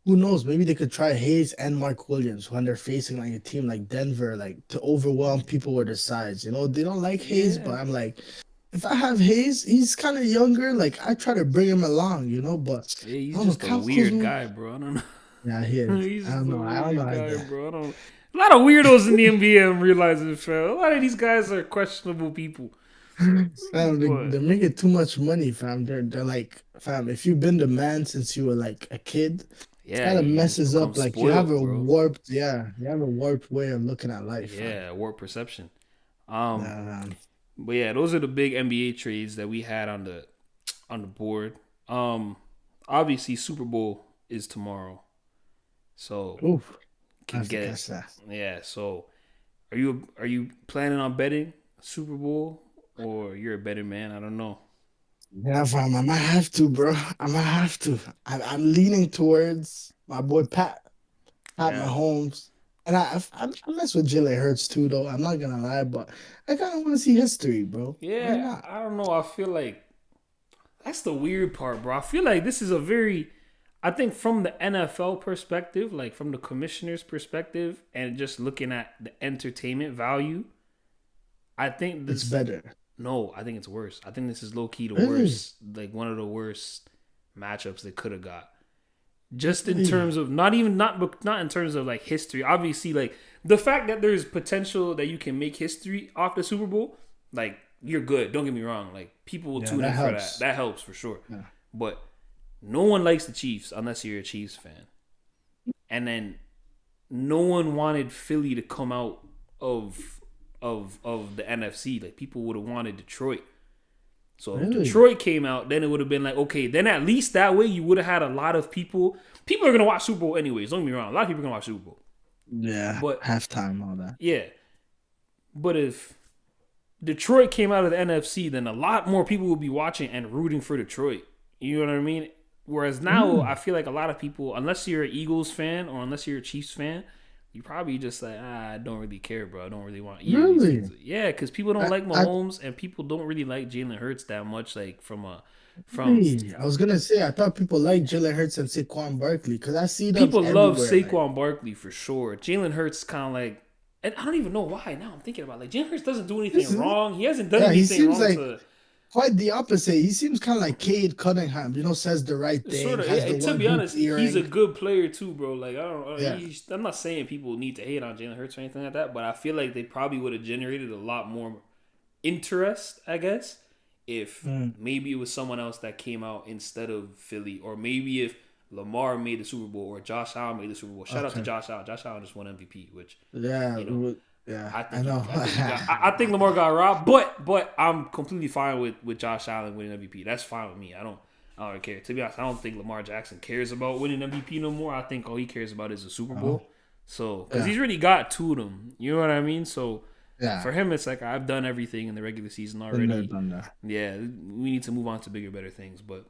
who knows? Maybe they could try Hayes and Mark Williams when they're facing like a team like Denver, like to overwhelm people with their size. You know, they don't like Hayes, but Yeah, I'm like, if I have Hayes, he's kind of younger. Like I try to bring him along, you know. But yeah, I he's don't know, just a Kyle weird Kuzma. guy, bro. I don't know. Yeah, he is. He's I just don't a know. I don't know. weird guy, bro. I don't. A lot of weirdos in the NBA. I'm realizing, fam. A lot of these guys are questionable people. Fam, they But make it too much money, fam. They're like, fam, if you've been the man since you were like a kid, it yeah, kind of you just messes become up. Like you have spoiled, a bro. warped, yeah, you have a warped way of looking at life, fam. Yeah, warped perception. Yeah, Um, man. but yeah, those are the big NBA trades that we had on the board. Um, obviously Super Bowl is tomorrow, so Oof. I can have to get. catch that. Yeah. So are you planning on betting Super Bowl or you're a betting man? I don't know. Yeah, fam, I might have to, bro. I might have to. I'm leaning towards my boy Pat Yeah. Mahomes. And I mess with Jalen Hurts too, though. I'm not gonna lie, but I kind of want to see history, bro. Why Yeah. not? I don't know. I feel like that's the weird part, bro. I feel like this is a very I think from the NFL perspective, like from the commissioner's perspective, and just looking at the entertainment value, I think It's this. better. No, I think it's worse. I think this is low key the Really? worst, like one of the worst matchups they could have got. Just in Really? terms of not in terms of like history. Obviously, like the fact that there's potential that you can make history off the Super Bowl, like you're good. Don't get me wrong. Like people will Yeah, tune that in for that. helps. That helps for sure. Yeah. But no one likes the Chiefs unless you're a Chiefs fan. And then no one wanted Philly to come out of of the NFC. Like people would have wanted Detroit. So if Really? Detroit came out, then it would have been like, okay, then at least that way you would have had a lot of people. People are gonna watch Super Bowl anyways. Don't get me wrong. A lot of people are gonna watch Super Bowl. Yeah, But halftime, all that. yeah, but if Detroit came out of the NFC, then a lot more people would be watching and rooting for Detroit. You know what I mean? Whereas now, I Mm, feel like a lot of people, unless you're an Eagles fan or unless you're a Chiefs fan, you probably just like, I don't really care, bro. I don't really want either of these really? teams. Yeah, because people don't like I Mahomes and people don't really like Jalen Hurts that much. Like from really, I was gonna say I thought people like Jalen Hurts and Saquon Barkley because I see them people love everywhere. Like, Saquon Barkley for sure. Jalen Hurts kind of like, and I don't even know why. Now I'm thinking about it. Like Jalen Hurts doesn't do this anything is wrong. He hasn't done yeah, he anything seems wrong like to. quite the opposite. He seems kind of like Cade Cunningham, says the right Sort thing, of, yeah. has the And to one be hoop honest, he's a earring. good player too, bro. Like I don't, Yeah. I'm not saying people need to hate on Jalen Hurts or anything like that, but I feel like they probably would have generated a lot more interest, I guess, if Mm, maybe it was someone else that came out instead of Philly, or maybe if Lamar made the Super Bowl or Josh Allen made the Super Bowl. Shout out to okay. Josh Allen. Josh Allen just won MVP, which Yeah. you know Yeah. I I think know. I think Lamar got robbed, but I'm completely fine with Josh Allen winning MVP. That's fine with me. I don't really care. To be honest, I don't think Lamar Jackson cares about winning MVP no more. I think all he cares about is the Super Oh, Bowl. So because yeah. he's already got two of them, you know what I mean. So Yeah. for him, it's like I've done everything in the regular season Been there, already. done that. Yeah, we need to move on to bigger, better things. But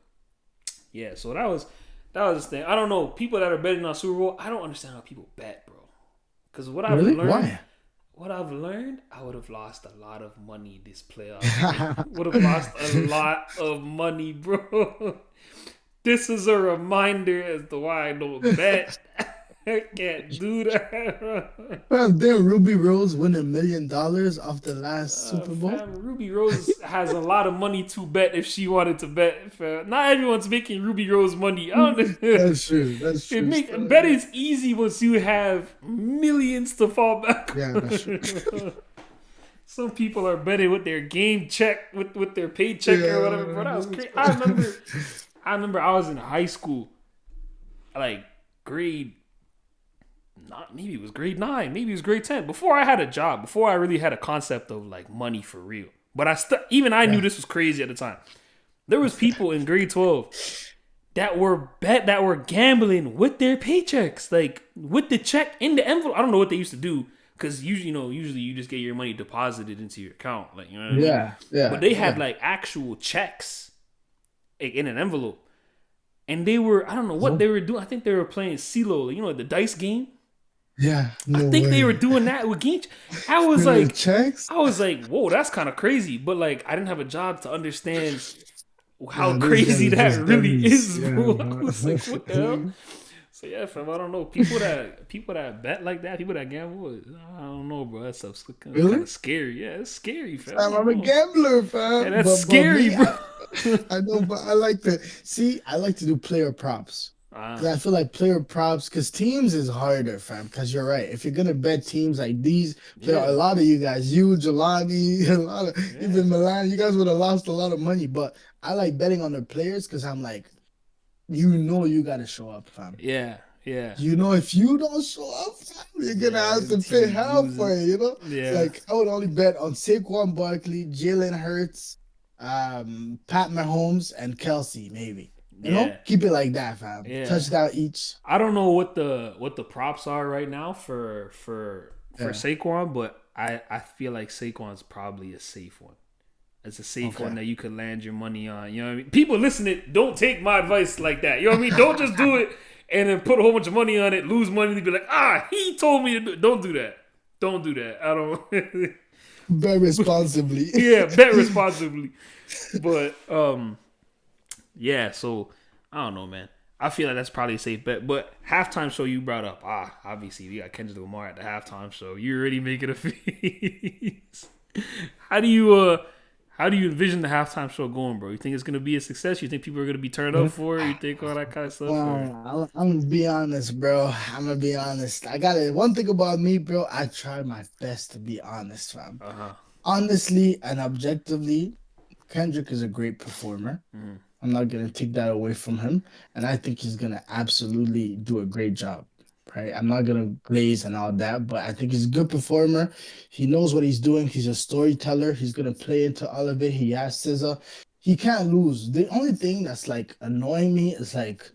yeah, so that was the thing. I don't know people that are betting on Super Bowl. I don't understand how people bet, bro. Because Really? Why? what I've learned, I would have lost a lot of money this playoffs, bro. Would have lost a lot of money, bro. This is a reminder as to why I don't bet. I can't do that. Well, did Ruby Rose win $1 million off the last Super Bowl? Fam, Ruby Rose has a lot of money to bet if she wanted to bet. Fam. Not everyone's making Ruby Rose money. I don't know. That's true. That's It true. make Still, bet yeah. is easy once you have millions to fall back Yeah, that's true. on. Some people are betting with their game check, with their paycheck or whatever. Bro, that was Yeah. crazy. I remember I was in high school, like grade not maybe it was grade 9, maybe it was grade 10. Before I had a job, before I really had a concept of like money for real. But even I knew Yeah. this was crazy at the time. There was people in grade 12 that were gambling with their paychecks, like with the check in the envelope. I don't know what they used to do because usually you just get your money deposited into your account, like you know what I mean. Yeah. But Yeah. they had Yeah. like actual checks like, in an envelope, and they were I don't know what Oh, they were doing. I think they were playing CeeLo, the dice game. yeah. I No think they were way. doing that with Geach. I was With the like, checks? whoa, that's kind of crazy. But like, I didn't have a job to understand how Yeah, those crazy guys that just really dummies. is, Yeah, bro. I bro. was like, what the hell? So yeah, fam, I don't know. People that bet like that, people that gamble, I don't know, bro. That stuff's kind Really? of scary. Yeah, it's scary, fam. I Fam, don't I'm a know. gambler, Yeah, fam. that's But scary, me, bro. I know, but I like to see. I like to do player props because Ah, I feel like player props because teams is harder, fam. Because you're right. If you're gonna bet teams like these, player, a yeah, lot of you guys, you, Jelani, a lot of yeah, even Milan, you guys would have lost a lot of money. But I like betting on the players because I'm like, you gotta show up, fam. yeah, yeah. If you don't show up, fam, you're gonna Yeah, have the to pay team's hell for losing. it. Yeah, Like I would only bet on Saquon Barkley, Jalen Hurts, Pat Mahomes, and Kelsey, maybe. Yeah, Keep it like that, fam. yeah. Touchdown each. I don't know what the props are right now for Yeah. Saquon, but I feel like Saquon's probably a safe one. It's a safe one Okay. that you could land your money on. You know what I mean? People listening, don't take my advice like that. You know what I mean? Don't just do it and then put a whole bunch of money on it, lose money, and be like, he told me to do it. Don't do that. Don't do that. I don't. Very responsibly. Yeah, bet responsibly. But yeah. So I don't know, man. I feel like that's probably a safe bet. But halftime show you brought up, obviously we got Kendrick Lamar at the halftime show. You're already making a face. How do you how do you envision the halftime show going, bro? You think it's gonna be a success? You think people are gonna be turned up for it? You think all that kind of stuff? Or I'm gonna be honest, bro. I'm gonna be honest. I got it. One thing about me, bro. I try my best to be honest, fam. uh-huh. Honestly and objectively, Kendrick is a great performer. Mm-hmm. I'm not gonna take that away from him, and I think he's gonna absolutely do a great job. Right? I'm not gonna glaze and all that, but I think he's a good performer. He knows what he's doing. He's a storyteller. He's gonna play into all of it. He has scissor. He can't lose. The only thing that's like annoying me is like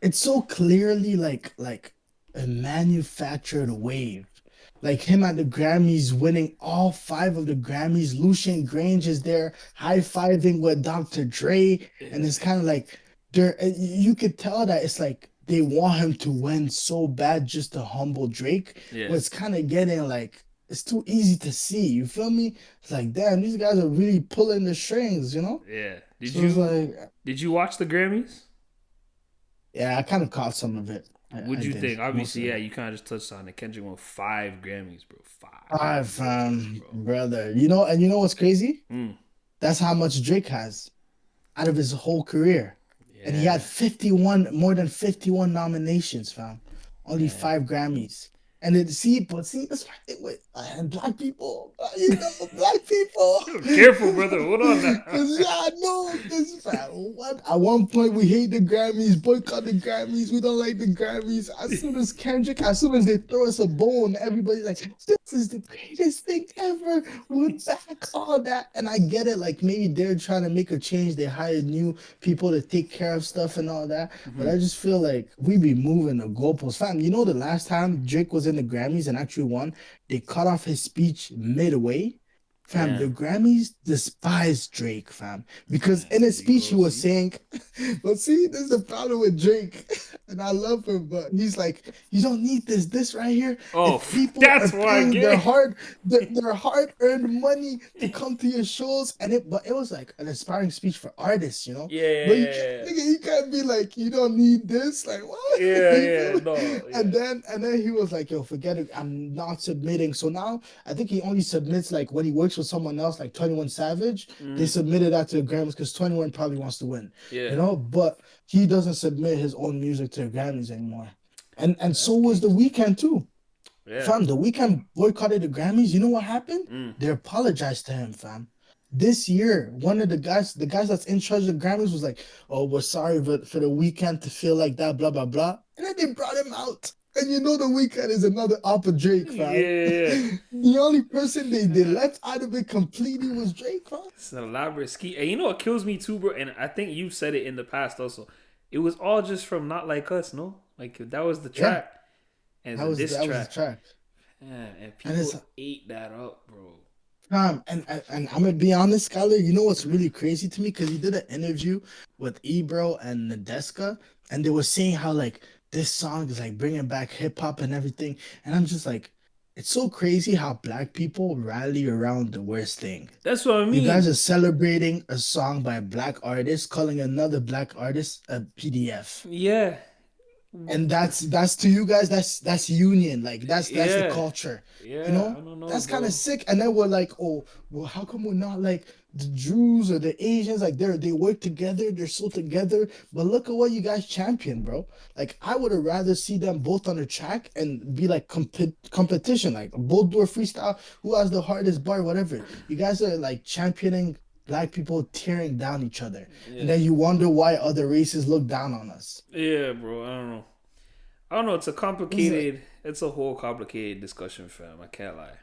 it's so clearly like a manufactured wave. Like him at the Grammys winning all five of the Grammys. Lucian Grange is there high-fiving with Dr. Dre. And Yeah, it's kind of like you could tell that it's like they want him to win so bad just to humble Drake. yeah, But it's kind of getting like it's too easy to see. You feel me? It's like, damn, these guys are really pulling the strings. yeah. So it's like, Did you watch the Grammys? yeah, I kind of caught some of it. I What'd you did think? most Obviously, of yeah, it. you kind of just touched on it. Kendrick won 5 Grammys, bro. Five, 5 Grammys, bro. brother. And you know what's crazy? Mm. That's how much Drake has out of his whole career. And he had Yeah, 51, more than 51 nominations, fam. Only yeah. 5 Grammys. And then see, that's why and black people, black people. Careful, brother. Hold on now. Cause yeah, I know, cause fam, what? At one point we hate the Grammys, boycott the Grammys, we don't like the Grammys. As soon as they throw us a bone, everybody's like, this is the greatest thing ever. We're back, all that. And I get it, like maybe they're trying to make a change. They hired new people to take care of stuff and all that. But hmm I just feel like we be moving the goalposts. Fam, you know the last time Drake was in the Grammys and actually won, they cut off his speech midway. Fam, the Damn. Grammys despise Drake, fam. Because Yeah, in his there you speech, go. he was See? saying, but see, this is the problem with Drake. And I love him, but he's like, you don't need this. This right here, Oh, if people are that's why I paying get it. their hard-earned money to come to your shows, but it was like an inspiring speech for artists. But Yeah, you can't be like, you don't need this. Like, what? yeah, You yeah. feel me? No, And yeah. then he was like, yo, forget it. I'm not submitting. So now I think he only submits like when he works with someone else, like 21 Savage. They Mm, submitted that to the Grammys because 21 probably wants to win, yeah. But he doesn't submit his own music to the Grammys anymore. And so That's was the gangster. Weeknd too. Yeah. Fam, the Weeknd boycotted the Grammys. You know what happened? Mm. They apologized to him, fam. This year, one of the guys that's in charge of the Grammys was like, "Oh, we're sorry for the Weeknd to feel like that, blah blah blah." And then they brought him out. And you know the Weeknd is another oppa Drake, fam. Yeah. The only person they left out of it completely was Drake, fam. It's an elaborate ski. And you know what kills me too, bro? And I think you've said it in the past also. It was all just from Not Like Us, no? Like that was the Yeah, track. And it's that a was diss that was the track. track. Man, and And people it's ate that up, bro. and I'm gonna be honest, Skyler. You know what's really crazy to me? Because he did an interview with Ebro and Nadeska, and they were saying how like this song is like bringing back hip hop and everything. And I'm just like, it's so crazy how black people rally around the worst thing. That's what I You guys mean. are celebrating a song by a black artist, calling another black artist a PDF. Yeah. And that's to you guys, that's union. Like that's the Yeah. culture, Yeah. I don't know, that's kind of bro. sick. And then we're like, oh well, how come we're not like the Jews or the Asians? Like they work together, they're so together. But look at what you guys champion, bro. Like I would have rather see them both on the track and be like competition, like both do a freestyle, who has the hardest bar, whatever. You guys are like championing black people tearing down each other. And Yeah. then you wonder why other races look down on us. Yeah, bro. I don't know. I don't know. It's a This is like, complicated. It's a whole complicated discussion, fam. I can't lie.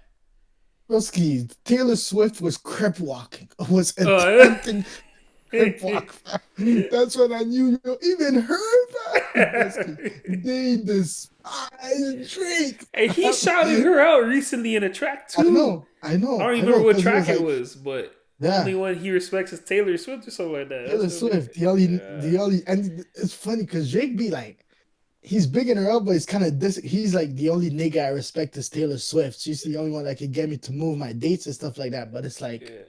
Broski, Taylor Swift was crip walking, was Yeah. attempting. hip hop. That's when I knew, even her, Dusky, they despise Drake. And he shouted her out recently in a track too. I don't even I remember know, what because he track was it like, was, but only yeah, one he respects is Taylor Swift or something like that. That's Taylor really, Swift. yeah, And it's funny because Drake be like, he's bigging her up, but he's kind of this. He's like the only nigga I respect is Taylor Swift. She's the only one that can get me to move my dates and stuff like that. But it's like, yeah.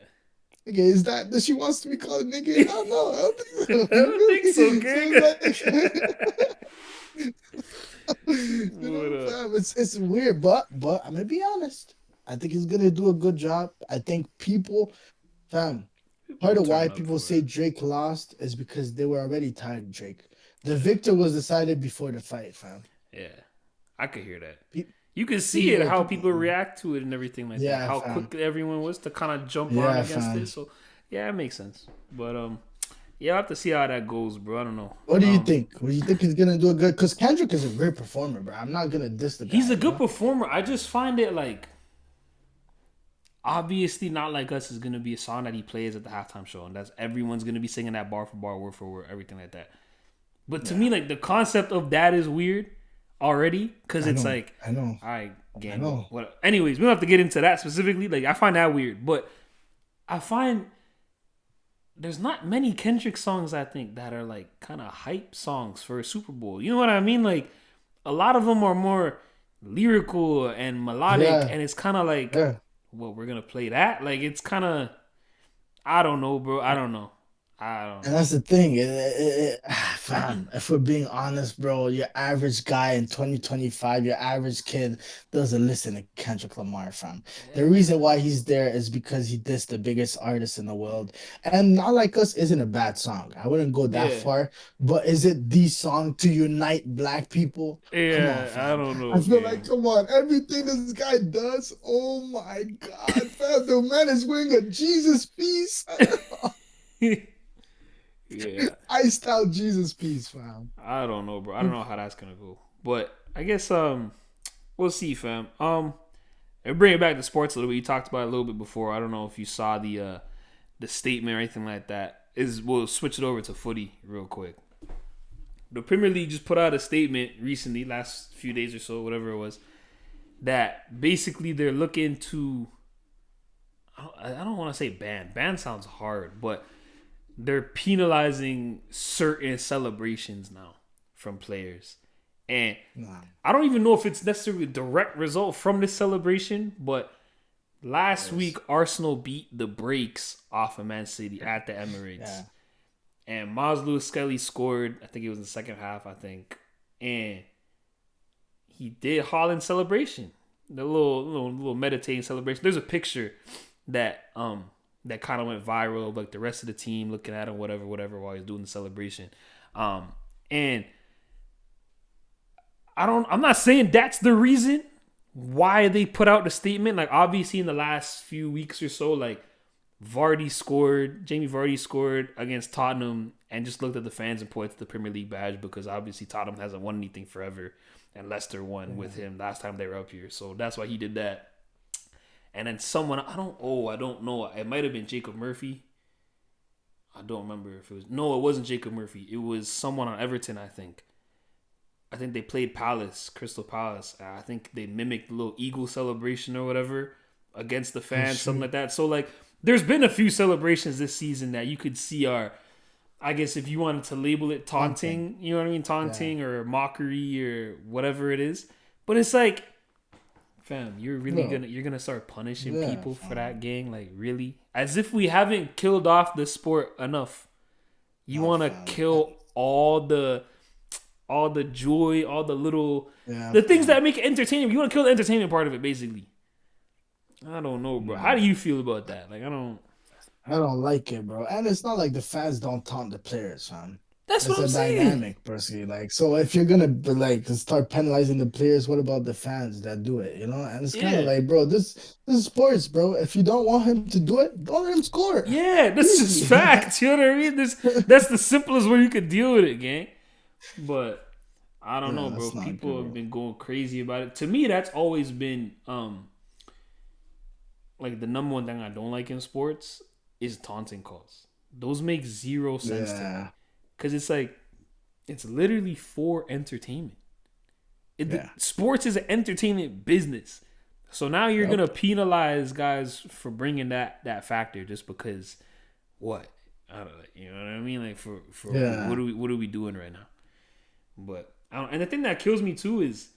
okay, is that does she wants to be called a nigga? I don't know. I don't think I so. You don't think feel so, me? So gang. it's like, What up? fam, it's weird, but I'm gonna be honest. I think he's gonna do a good job. I think people, fam, People part will of why turn up people for say it. Drake lost is because they were already tired of Drake. The victor was decided before the fight, fam. Yeah, I could hear that. Pe- You can see it, People, how people, people react to it and everything like that. yeah, How fam, quick everyone was to kind of jump on yeah, against it. fam. So yeah, it makes sense. But yeah, I have to see how that goes, bro. I don't know. What do you think? What do you think he's gonna do a good? Because Kendrick is a great performer, bro. I'm not gonna diss the He's guy, a you good know? performer. I just find it like obviously not like us is gonna be a song that he plays at the halftime show, and that's everyone's gonna be singing that bar for word, everything like that. But to Yeah, me, like the concept of that is weird already, because I it's know, like, I know, all right, I gang, but know. what? Anyways, we don't have to get into that specifically. Like I find that weird, but I find there's not many Kendrick songs I think that are like kind of hype songs for a Super Bowl. You know what I mean? Like a lot of them are more lyrical and melodic, Yeah, and it's kind of like, yeah. well, we're gonna play that. Like it's kind of, I don't know, bro. I don't know. I don't And know. that's the thing, fam. If we're being honest, bro, your average guy in 2025, your average kid doesn't listen to Kendrick Lamar, fam. The Yeah, reason why he's there is because he dissed the biggest artist in the world. And Not Like Us isn't a bad song. I wouldn't go that yeah, far, but is it the song to unite black people? Come on, yeah. I fam. don't I know, feel like, gang. come on, everything this guy does, oh my God, fam, the man is wearing a Jesus piece. Yeah, Iced out Jesus piece, fam. I don't know, bro. I don't know how that's gonna go, but I guess we'll see, fam. And bring it back to sports a little bit. You talked about it a little bit before. I don't know if you saw the statement or anything like that. We'll switch it over to footy real quick. The Premier League just put out a statement recently, last few days or so, whatever it was, that basically they're looking to. I don't want to say ban. Ban sounds hard, but they're penalizing certain celebrations now from players. And Nah, I don't even know if it's necessarily a direct result from this celebration, but last week yes. Arsenal beat the brakes off of Man City at the Emirates. Yeah. And Miles Lewis Skelly scored, I think it was in the second half, I think. And he did Holland celebration. The little meditating celebration. There's a picture that that kind of went viral of like the rest of the team looking at him, whatever, while he's doing the celebration. And I'm not saying that's the reason why they put out the statement. Like obviously in the last few weeks or so, like Jamie Vardy scored against Tottenham and just looked at the fans and pointed to the Premier League badge because obviously Tottenham hasn't won anything forever and Leicester won with him last time they were up here. So that's why he did that. And then someone, I don't know. It might have been Jacob Murphy. I don't remember if it was. No, it wasn't Jacob Murphy. It was someone on Everton, I think. I think they played Crystal Palace. I think they mimicked the little eagle celebration or whatever against the Oh fans, something shoot. like that. So like, there's been a few celebrations this season that you could see are, I guess if you wanted to label it Something. taunting, you know what I mean, Yeah. taunting or mockery or whatever it is. But it's like, fam, Bro. you're gonna start punishing Yeah, people for that fam. gang, like really, as if we haven't killed off the sport enough. You No, want to fam. kill all the joy, all the little Yeah, the things fam. that make it entertaining. You want to kill the entertainment part of it, basically. I don't know, bro. How do Nah. you feel about that? Like, I don't. I don't like it, bro. And it's not like the fans don't taunt the players, fam. That's what It's I'm a saying. dynamic, personally. Like, so if you're gonna be like to start penalizing the players, what about the fans that do it? You know, and it's kind of Yeah, like, bro, this is sports, bro. If you don't want him to do it, don't let him score. yeah. That's just Easy. fact. You know what I mean? That's the simplest way you could deal with it, gang. But I don't know, Yeah, bro. that's not good, People have bro. been going crazy about it. To me, that's always been like the number one thing I don't like in sports is taunting calls Those make zero sense to me Yeah. because it's like it's literally for entertainment. Yeah. Sports is an entertainment business. So now you're Yep. gonna penalize guys for bringing that factor just because what? I don't know, you know what I mean? Like for Yeah. what are we doing right now? But I don't, and the thing that kills me too is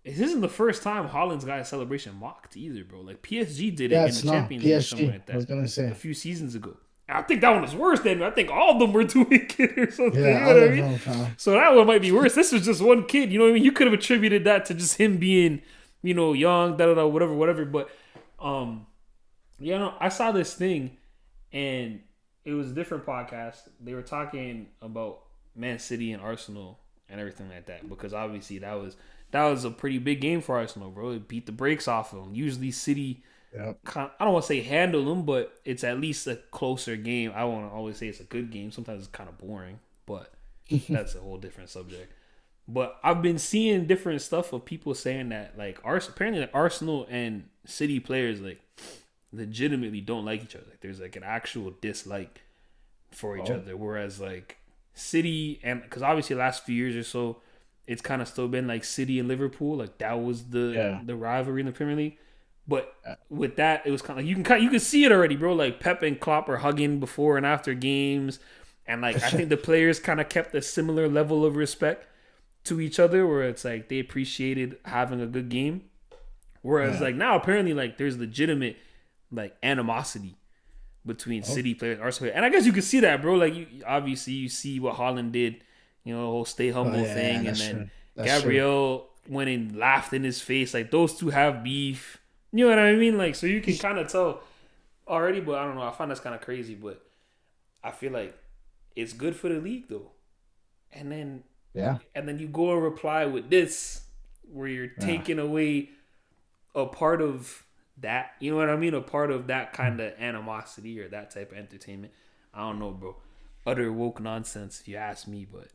this isn't the first time Holland's got a celebration mocked either, bro. Like PSG did it Yeah, in the it's not Champions League or something PSG. like I was that gonna a say. few seasons ago. I think that one was worse than I think all of them were doing it or something. Yeah, You know all what I of mean? them, fam. So that one might be worse. This was just one kid. You know what I mean? You could have attributed that to just him being, young, da da da, whatever, whatever. But, I saw this thing, and it was a different podcast. They were talking about Man City and Arsenal and everything like that because obviously that was a pretty big game for Arsenal, bro. It beat the brakes off of them. Usually City, Yep. I don't want to say handle them, but it's at least a closer game. I want to always say it's a good game. Sometimes it's kind of boring, but that's a whole different subject. But I've been seeing different stuff of people saying that like apparently like Arsenal and City players like legitimately don't like each other. Like there's like an actual dislike for each Oh, other. Whereas like City and because obviously the last few years or so, it's kind of still been like City and Liverpool. Like that was yeah. the rivalry in the Premier League. But Yeah. with that, it was kind of like you can see it already, bro. Like Pep and Klopp are hugging before and after games, and like I think the players kind of kept a similar level of respect to each other, where it's like they appreciated having a good game. Whereas Yeah. like now apparently like there's legitimate like animosity between Oh, City players, Arsenal players. And I guess you can see that, bro. Like obviously you see what Holland did, the whole stay oh humble yeah, thing, and that's then true. That's true. Gabriel went and laughed in his face. Like those two have beef. You know what I mean? Like so you can kind of tell already, but I don't know. I find that's kind of crazy, but I feel like it's good for the league though. And then Yeah. you go and reply with this, where you're Yeah. taking away a part of that. You know what I mean? A part of that kind of animosity or that type of entertainment. I don't know, bro. Utter woke nonsense, if you ask me. But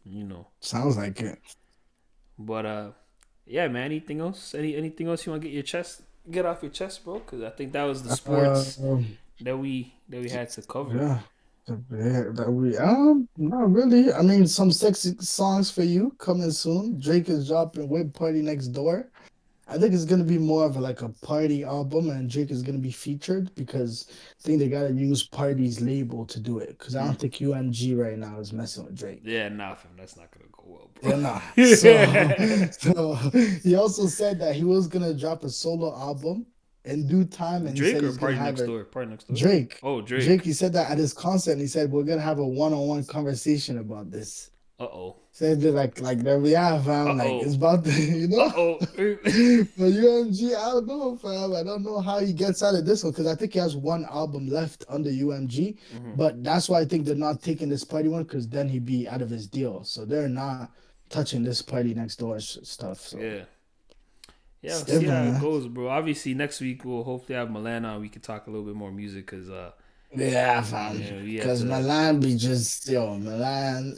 you know, Sounds like it. but yeah, man. Anything else? Anything else you want to get off your chest, bro? Because I think that was the sports Um, that we had to cover. yeah. Yeah, that we not really. I mean, some sexy songs for you coming soon. Drake is dropping Whip Party Next Door. I think it's gonna be more of like a party album, and Drake is gonna be featured because I think they gotta use Party's label to do it. Because I Mm. don't think UMG right now is messing with Drake. Yeah, nah, fam. That's not gonna go well, They're bro. not. So he also said that he was gonna drop a solo album in due time, and he Drake said or he's gonna Party have Next a Door? Party Next Door. Drake. Oh, Drake, Drake. he said that at his concert, and he said we're gonna have a one-on-one conversation about this. Uh oh. Said that like there we are, Uh fam. Like it's oh. about the, Uh oh. But UMG, I don't know, fam. I don't know how he gets out of this one because I think he has one album left under UMG. Mhm. But that's why I think they're not taking this party one because then he'd be out of his deal. So they're not touching this party next door stuff. So Yeah. Yeah, it's we'll see how different, it man. goes, bro. Obviously, next week we'll hopefully have Milan on. We can talk a little bit more music because, Yeah, fam. we had Because to. Milan be just Milan.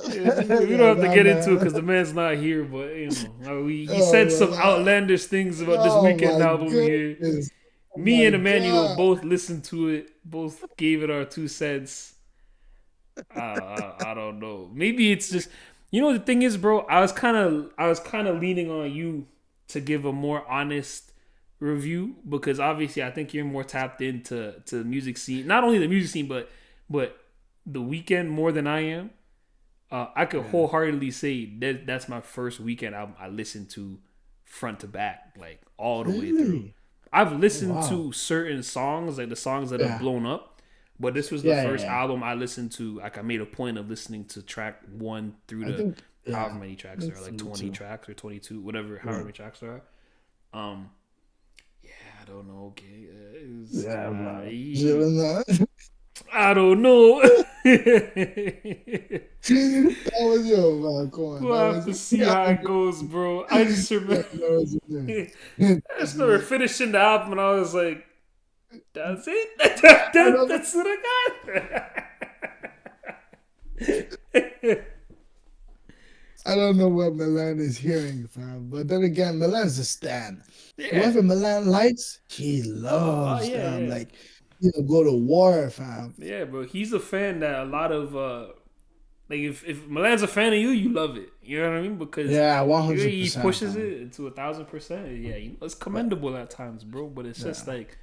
Yeah, we don't Yo, have to that get into it because man. the man's not here, but he Oh, said some Milan. outlandish things about this Oh weekend my album here. goodness. Oh Me my and Emmanuel God. both listened to it, both gave it our 2 cents. I don't know. Maybe it's just the thing is, bro. I was kind of leaning on you to give a more honest review because obviously I think you're more tapped into the music scene. Not only the music scene, but the weekend more than I am. I could Yeah. wholeheartedly say that's my first weekend album I listened to front to back, like all the way through. Really? I've Oh, listened wow. to certain songs, like the songs that have Yeah. blown up, but this was the Yeah, yeah, first yeah. album I listened to. Like I made a point of listening to track one through I the think, however yeah. many tracks there are, That's like me 20 too. tracks or 22, whatever, however Yeah. many tracks there are. Yeah, I don't know. Okay, Yeah, man. That I don't know. was yo, man. Come on. That We'll have was to see how it goes, bro. I just remember, that was I it. just remember finishing the album and I was like, "That's it. I don't know. That's what I got." I don't know what Milan is hearing, fam. But then again, Milan's a stan. Yeah. Whoever Milan likes, he Oh loves yeah, them. yeah. Like He'll go to war, fam. Yeah, bro. He's a fan that a lot of like if Milan's a fan of you, you love it. You know what I mean? Because Yeah, one hundred he percent, pushes fam. it to 1,000%. Yeah, you know, it's But commendable at times, bro. But it's just yeah, like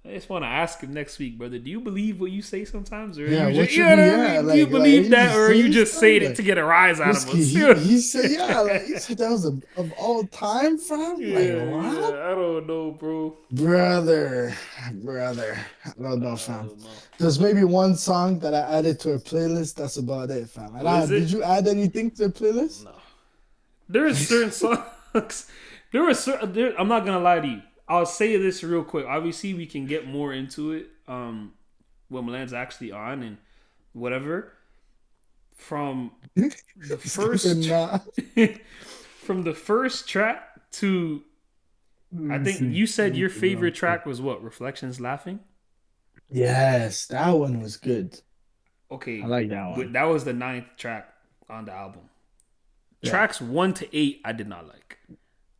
I just want to ask him next week, brother. Do you believe what you say sometimes, or are yeah. you just What you you know what be? I Yeah, mean? Do you like believe he that, just or are you saying just stuff saying it to like get a rise out of risky. us? He said, yeah, like he said that was of all time, fam. Like Yeah, what? yeah. I don't know, bro. Brother, brother, I don't know, I fam. don't know. There's maybe one song that I added to a playlist. That's about it, fam. And What is did it? you add anything to the playlist? No. There is certain songs. There are certain. I'm not gonna lie to you. I'll say this real quick. Obviously, we can get more into it. When Milan's actually on and whatever. From the Stupid first, nah. from the first track to, Let I me think see. you Let said me your see real favorite quick. track was what? Reflections, laughing. Yes, that one was good. I Okay, like that but one. that was the ninth track on the album. Yeah. Tracks 1 to 8, I did not like.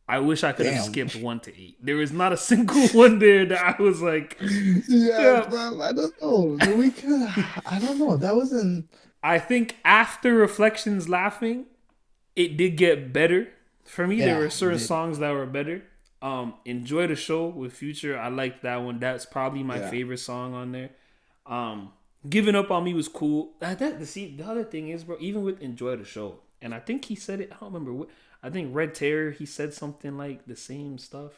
I wish I could have Damn. skipped 1 to 8. There was not a single one there that I was like, Yeah, yeah. fam. I don't know. The weekend. I don't know. That wasn't. I think after Reflections Laughing, it did get better for me. There Yeah, were it certain did. songs that were better. Enjoy the Show with Future. I liked that one. That's probably my Yeah. favorite song on there. Um, Giving Up on Me was cool. The other thing is, bro, even with Enjoy the Show, and I think he said it. I don't remember what. I think Red Terror. He said something like the same stuff.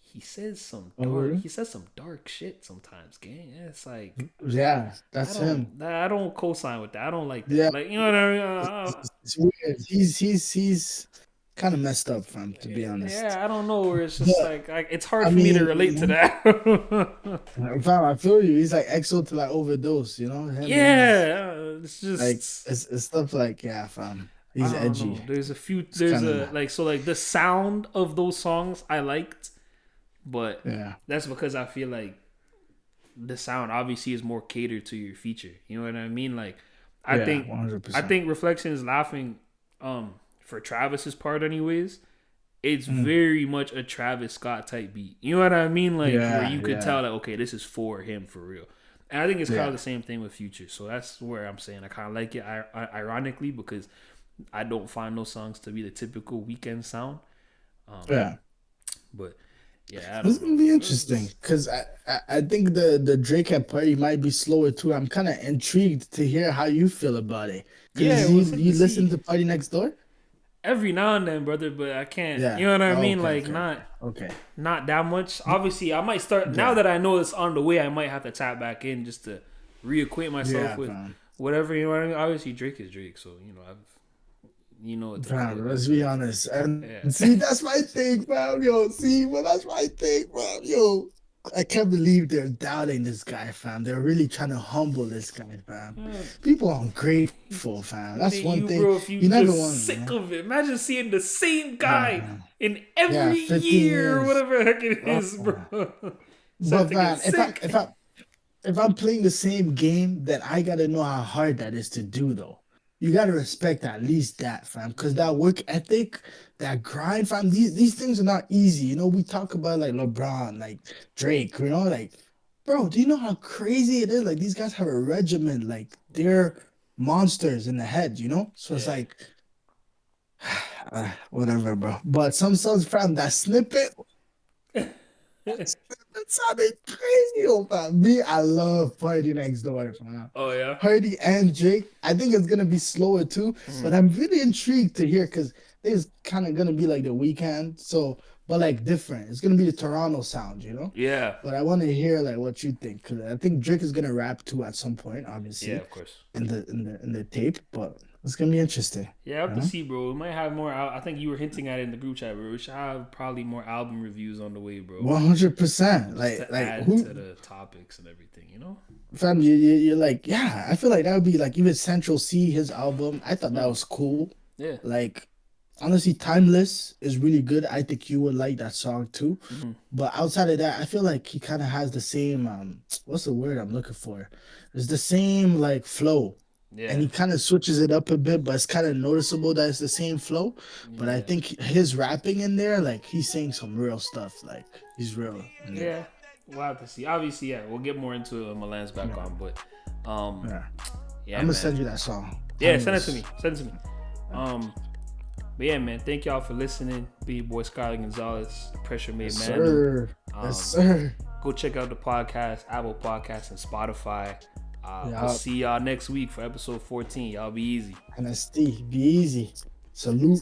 He says some Oh, dark. really? He says some dark shit sometimes, gang. And it's like Yeah, that's him. I don't co-sign with that. I don't like Yeah, that. Like you know what I mean? it's weird. He's kind of messed up, fam. To be honest. Yeah, I don't know. Where it's just But like it's hard I for me to mean, relate to that. fam, I feel you. He's like EXO to like overdose. You know him and his Yeah, it's like just it's stuff like yeah, fam. I He's don't edgy. know. There's a few. It's There's kind a of like so like the sound of those songs I liked, but yeah, that's because I feel like the sound obviously is more catered to your feature. You know what I mean? Like I yeah, think one hundred I percent. think Reflections Laughing, for Travis's part anyways, it's very much a Travis Scott type beat. You know what I mean? Like where Yeah, you could yeah, tell that okay, this is for him for real. And I think it's kind of yeah, the same thing with Future. So that's where I'm saying I kind of like it, ironically, because I don't find those songs to be the typical weekend sound. Um, yeah. but yeah, I This is don't know, gonna be bro. It's interesting just because I think the Drake at party might be slower too. I'm kind of intrigued to hear how you feel about it. yeah, Because it was hit you to see listen to Party Next Door? every now and then, brother. But I can't. Yeah. You know what I Oh, mean? okay, Like okay, okay, okay. not that much. Obviously, I might start now Yeah, that I know it's on the way. I might have to tap back in just to reacquaint myself yeah, with fam. whatever. You know what I mean? Obviously, Drake is Drake, so what to call Fam, it. let's be honest. And Yeah, see, that's my thing, fam. Yo, see, but that's my thing, fam. Yo, I can't believe they're doubting this guy, fam. They're really trying to humble this guy, fam. yeah. People are ungrateful, fam. That's Wouldn't one you, thing bro, if you you never just want, sick of it? Imagine seeing the same guy fam. in Yeah, every 15 year or years. whatever the heck it Oh, is, bro. Start but to get man, sick. if I'm playing the same game, then I gotta know how hard that is to do though. You gotta respect at least that, fam. Because that work ethic, that grind, fam, these things are not easy. You know, we talk about like LeBron, like Drake, you know, like, bro, do you know how crazy it is? Like these guys have a regimen, like they're monsters in the head, you know? So it's Yeah. like whatever, bro. But some songs, fam, that snippet. That sounded crazy, oh man. Me, I love Party Next Door, man. Oh yeah. Party and Drake. I think it's gonna be slower too, but Mhm. I'm really intrigued to hear because it's kind of gonna be like the weekend, so but like different. It's gonna be the Toronto sound, you know. Yeah. But I want to hear like what you think because I think Drake is gonna rap too at some point, Yeah, obviously of course. in the tape. But it's gonna be interesting, Yeah, I have you to know. see, bro. We might have more. I think you were hinting at it in the group chat, bro. We should have probably more album reviews on the way, bro. 100%. Just Like to like add to who the topics and everything, you know? fam, you're like, yeah, I feel like that would be like even Central C, his album. I thought that Mm. was cool. Yeah. Like, honestly, Timeless is really good. I think you would like that song too. Hmm. But outside of that, I feel like he kind of has the same what's the word I'm looking for? It's the same like flow. And Yeah. he kind of switches it up a bit, but it's kind of noticeable that it's the same flow. But I Yeah. think his rapping in there, like he's saying some real stuff. Like he's real in there. Yeah. we'll have to see. Obviously, yeah, we'll get more into it when Milan's back on. But yeah, I'm gonna man. send you that song. Yeah, send it to me. But yeah, man, thank y'all for listening. Be your boy Skyler Gonzalez, Pressure Made Yes, Man. sir. Yes, sir. Go check out the podcast, Apple Podcasts, and Spotify. We'll see y'all next week for episode 14. Y'all be easy. NSD, be easy. Salute.